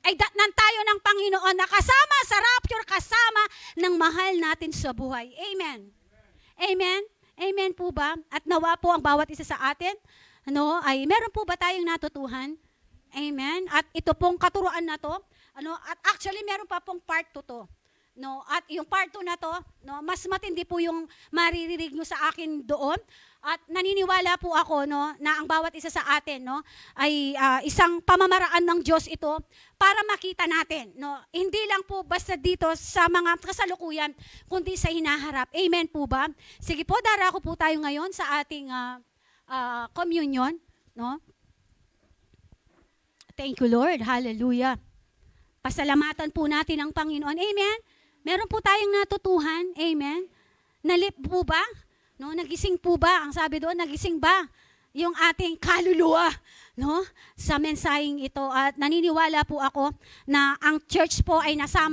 ay datnan tayo ng Panginoon na kasama sa rapture, kasama ng mahal natin sa buhay. Amen. Amen. Amen po ba? At nawa po ang bawat isa sa atin, ano, ay meron po ba tayong natutuhan? Amen. At ito pong katuruan na to, ano, at actually meron pa pong part 2 to. No, at yung part 2 na to, no, mas matindi po yung maririnig nyo sa akin doon. At naniniwala po ako, no, na ang bawat isa sa atin, no, ay isang pamamaraan ng Diyos ito para makita natin, no. Hindi lang po basta dito sa mga kasalukuyan, kundi sa hinaharap. Amen po ba? Sige po, darako po tayo ngayon sa ating communion, no. Thank you, Lord. Hallelujah. Pasalamatan po natin ang Panginoon. Amen. Meron po tayong natutuhan. Amen. Nalip po ba? No, nagising po ba? Ang sabi doon, nagising ba yung ating kaluluwa, no? Sa mensaheng ito. At naniniwala po ako na ang church po ay nasa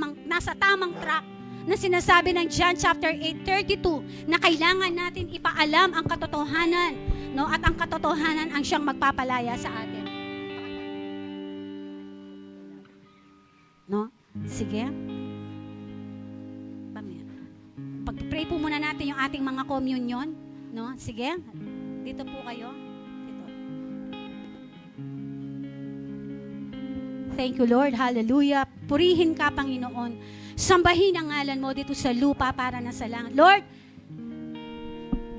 tamang track na sinasabi ng John chapter 8:32 na kailangan natin ipaalam ang katotohanan, no? At ang katotohanan ang siyang magpapalaya sa atin. No? Sige. Pag-pray po muna natin yung ating mga communion, no? Sige. Dito po kayo. Dito. Thank you, Lord. Hallelujah. Purihin ka, Panginoon. Sambahin ang ngalan mo dito sa lupa para na sa langit. Lord,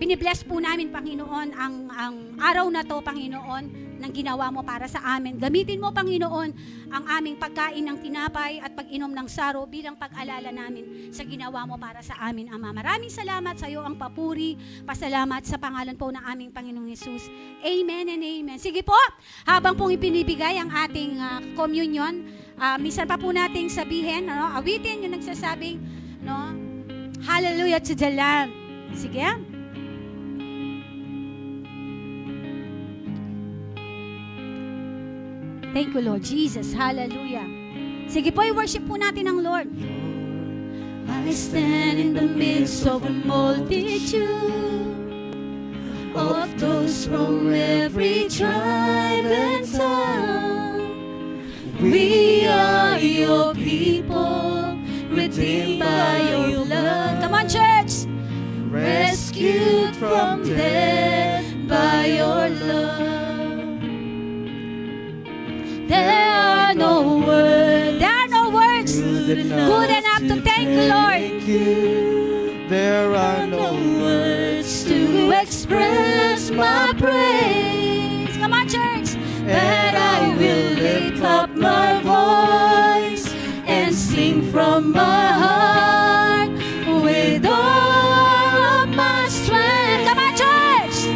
binibless po namin, Panginoon, ang araw na to, Panginoon, ng ginawa mo para sa amin. Gamitin mo, Panginoon, ang aming pagkain ng tinapay at pag-inom ng saro bilang pag-alala namin sa ginawa mo para sa amin, Ama. Maraming salamat sa iyo ang papuri, pasalamat sa pangalan po ng aming Panginoong Hesus. Amen and amen. Sige po, habang pong ipinibigay ang ating communion, minsan pa po nating sabihin, no, awitin yung nagsasabing, no, Hallelujah to the Lamb. Sige. Thank you, Lord Jesus. Hallelujah. Sige po, i-worship po natin ang Lord. I stand in the midst of a multitude of those from every tribe and tongue. We are your people, redeemed by your blood. Come on, church. Rescued from death by your love. There are no words good enough to thank you, Lord. There are no words to express my praise. Come on, church. But I will lift up my voice and sing from my heart with all of my strength. Come on, church.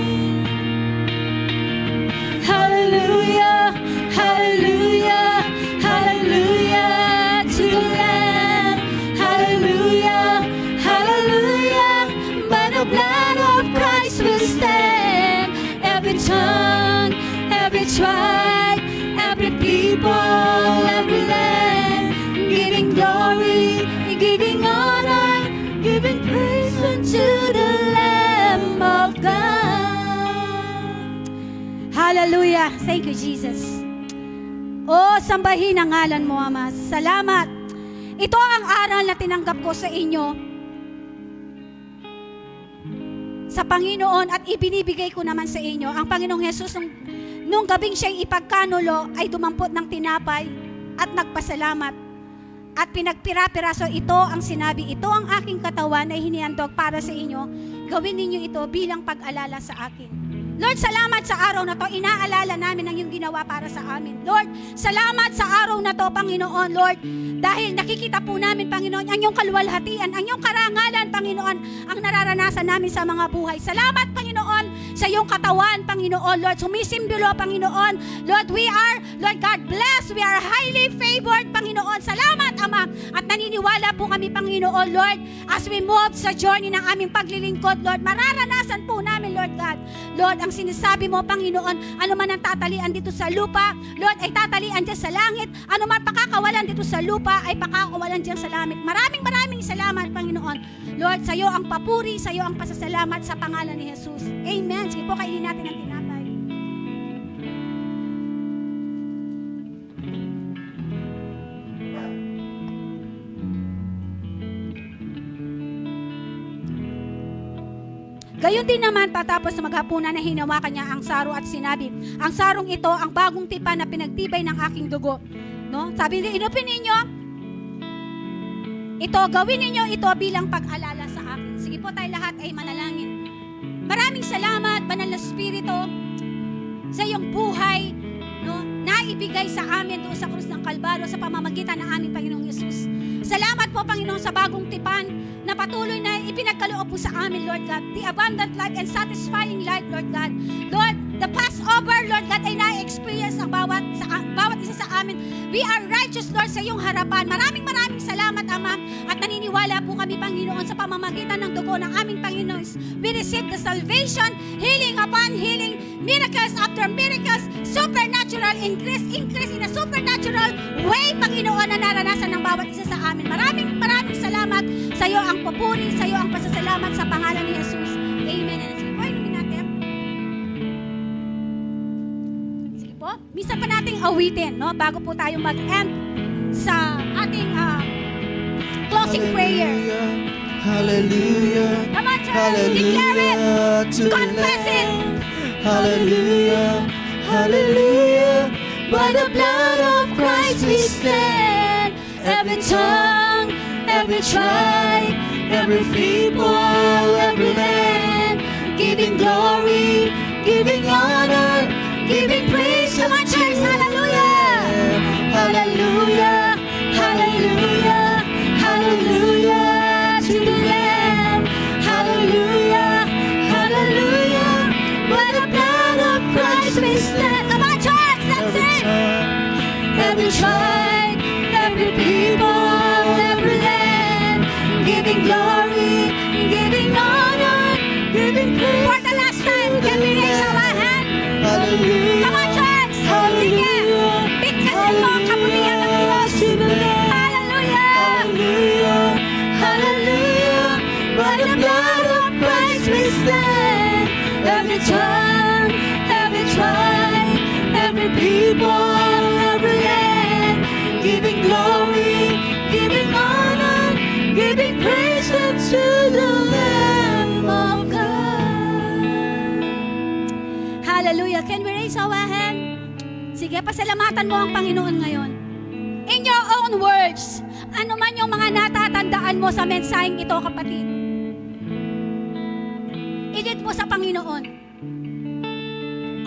Hallelujah, hallelujah, hallelujah to the Lamb. Hallelujah, hallelujah. By the blood of Christ we stand. Every tongue, every tribe, every people, every land, giving glory, giving honor, giving praise unto the Lamb of God. Hallelujah. Thank you, Jesus. sambahin ang ngalan mo, Ama. Salamat. Ito ang aral na tinanggap ko sa inyo sa Panginoon at ibinibigay ko naman sa inyo. Ang Panginoong Jesus, nung gabing siya'y ipagkanulo, ay dumampot ng tinapay at nagpasalamat. At pinagpira-piraso, ito ang sinabi, ito ang aking katawan na hinihandog para sa inyo. Gawin ninyo ito bilang pag-alala sa akin. Lord, salamat sa araw na to. Inaalala namin ang iyong ginawa para sa amin. Lord, salamat sa araw na to, Panginoon. Lord, dahil nakikita po namin, Panginoon, ang iyong kaluwalhatian, ang iyong karangalan, Panginoon, ang nararanasan namin sa mga buhay. Salamat, Panginoon, sa iyong katawan, Panginoon. Lord, sumisimbolo, Panginoon. Lord, we are, Lord God, blessed. We are highly favored, Panginoon. Salamat, Ama. At naniniwala po kami, Panginoon, Lord, as we move sa journey ng aming paglilingkod, Lord, mararanasan po namin, Lord God. Lord, ang sinasabi mo, Panginoon, ano man ang tatalian dito sa lupa, Lord, ay tatalian dyan sa langit. Ano man pakakawalan dito sa lupa, ay pakakawalan dyan sa langit. Maraming salamat, Panginoon. Lord, sa iyo ang papuri, sa iyo ang pasasalamat sa pangalan ni Jesus. Amen. Sige po, kainin natin ang tinapay. Gayon din naman, patapos na maghapunan na hinawakan niya ang saro at sinabi, ang sarong ito, ang bagong tipan na pinagtibay ng aking dugo. No? Sabi niya, inupin ninyo, ito, gawin ninyo ito bilang pag-alala sa akin. Sige po, tayo lahat ay manalangin. Maraming salamat, Banal na Espiritu, sa iyong buhay, no, na ibigay sa amin doon sa krus ng Kalbaryo sa pamamagitan ng aming Panginoong Yesus. Salamat po, Panginoon, sa bagong tipan na patuloy na ipinagkaloob po sa amin, Lord God. The abundant life and satisfying life, Lord God. Lord, the Passover, Lord God, ay na-experience ang bawat isa sa amin. We are righteous, Lord, sa iyong harapan. Maraming salamat, Ama. At naniniwala po kami, Panginoon, sa pamamagitan ng dugo ng aming Panginoon. We receive the salvation, healing upon healing, miracles after miracles, supernatural increase in a supernatural way, Panginoon, na naranasan ng bawat isa sa amin. Maraming salamat. Sa iyo ang papuri, sa iyo ang pasasalamat sa pangalan ni Jesus. Amen. And sige po, inumin natin. Sige po, misa pa nating awitin, no? Bago po tayo mag-end sa ating closing prayer. Hallelujah. Come on, church, declare it. Confess it. Hallelujah. Hallelujah. By the blood of Christ we stand. Every tongue, every tribe, every people, every land, giving glory, giving honor, giving praise. Come on, church, hallelujah. Hallelujah. Hallelujah. Hallelujah to the Lamb. Hallelujah. Hallelujah. By the blood of Christ we stand. Come on, church, let's sing. Every tribe, every people, every land, giving glory, giving honor, giving praise. For the last time, can we raise our hand? Hallelujah. Come on, church. Sige. Bigkasin mo ang kabutihan ng Diyos. Hallelujah. Hallelujah. Hallelujah. By the blood of Christ we stand. Every tongue, every tribe, every people, every land, giving glory, giving honor, giving praise unto the Lamb of God. Hallelujah. Can we raise our hand? Sige, pasalamatan mo ang Panginoon ngayon. In your own words, ano man yung mga natatandaan mo sa mensaheng ito, kapatid, ilid mo sa Panginoon.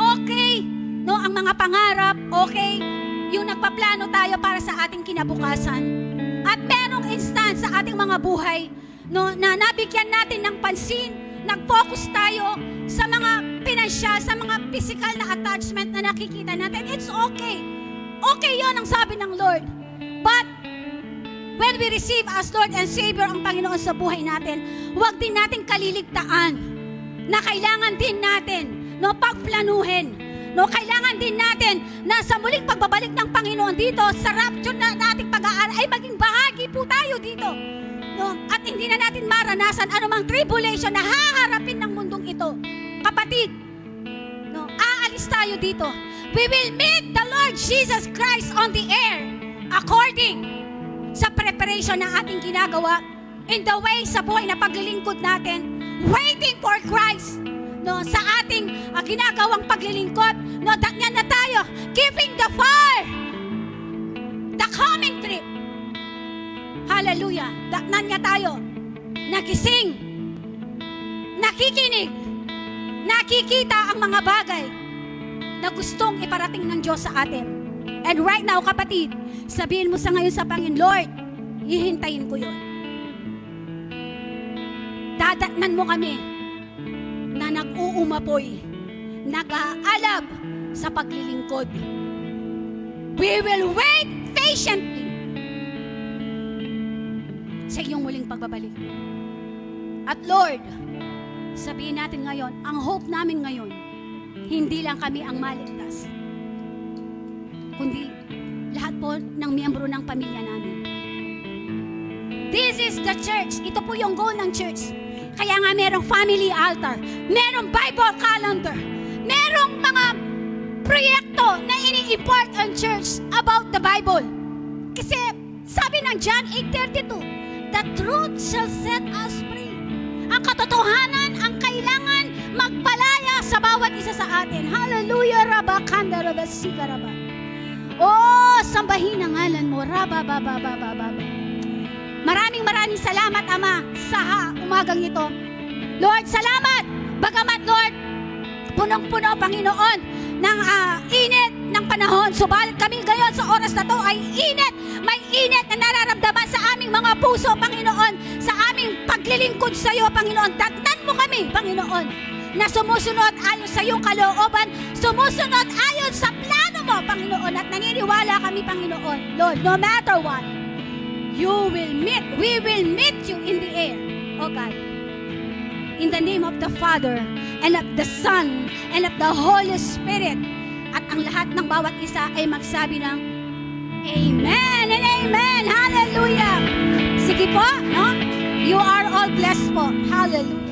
Okay, no, ang mga pangarap, okay, yung nagpaplano tayo para sa ating kinabukasan. At merong instance sa ating mga buhay, no, na nabigyan natin ng pansin, nag-focus tayo sa mga pinansyal, sa mga physical na attachment na nakikita natin. It's okay. Okay yon ang sabi ng Lord. But, when we receive as Lord and Savior ang Panginoon sa buhay natin, huwag din natin kaliligtaan na kailangan din natin, no, pagplanuhin. No, kailangan din natin na sa muling pagbabalik ng Panginoon dito, sa rapture na nating pag-aaral, ay maging bahagi po tayo dito. No, at hindi na natin maranasan anumang tribulation na haharapin ng mundong ito. Kapatid, no, aalis tayo dito. We will meet the Lord Jesus Christ on the air according sa preparation na ating ginagawa in the way sa buhay na paglilingkod natin, waiting for Christ. No, sa ating ginagawang paglilingkod, no, yan na tayo, giving the fire, the coming trip. Hallelujah. Daknan niya tayo. Nagising, nakikinig, nakikita ang mga bagay na gustong iparating ng Diyos sa atin. And right now, kapatid, sabihin mo sa ngayon sa Panginoon, Lord, hihintayin ko yun. Dadatnan mo kami na nag-uumapoy, nag-aalab sa paglilingkod. We will wait patiently sa iyong muling pagbabalik. At Lord, sabihin natin ngayon, ang hope namin ngayon, hindi lang kami ang maligtas, kundi lahat po ng miyembro ng pamilya namin. This is the church. Ito po yung goal ng church. Kaya nga merong family altar, merong Bible calendar, merong mga proyekto na ini-import ang church about the Bible. Kasi sabi ng John 8:32, the truth shall set us free. Ang katotohanan ang kailangan magpalaya sa bawat isa sa atin. Hallelujah, Rabakanda, Rabasika, Rabba. Oh, sambahin ang ngalan mo, Rababababababa. Maraming salamat, Ama, sa umagang ito. Lord, salamat. Bagamat, Lord, punong-puno, Panginoon, ng init ng panahon. Subalit kami ngayon sa oras na to ay init. May init na nararamdaman sa aming mga puso, Panginoon, sa aming paglilingkod sa iyo, Panginoon. Dagnan mo kami, Panginoon, na sumusunod ayon sa iyong kalooban, sumusunod ayon sa plano mo, Panginoon, at naniniwala kami, Panginoon, Lord, no matter what, we will meet you in the air, oh God. In the name of the Father, and of the Son, and of the Holy Spirit. At ang lahat ng bawat isa ay magsabi ng Amen and Amen. Hallelujah. Sige po, no? You are all blessed po. Hallelujah.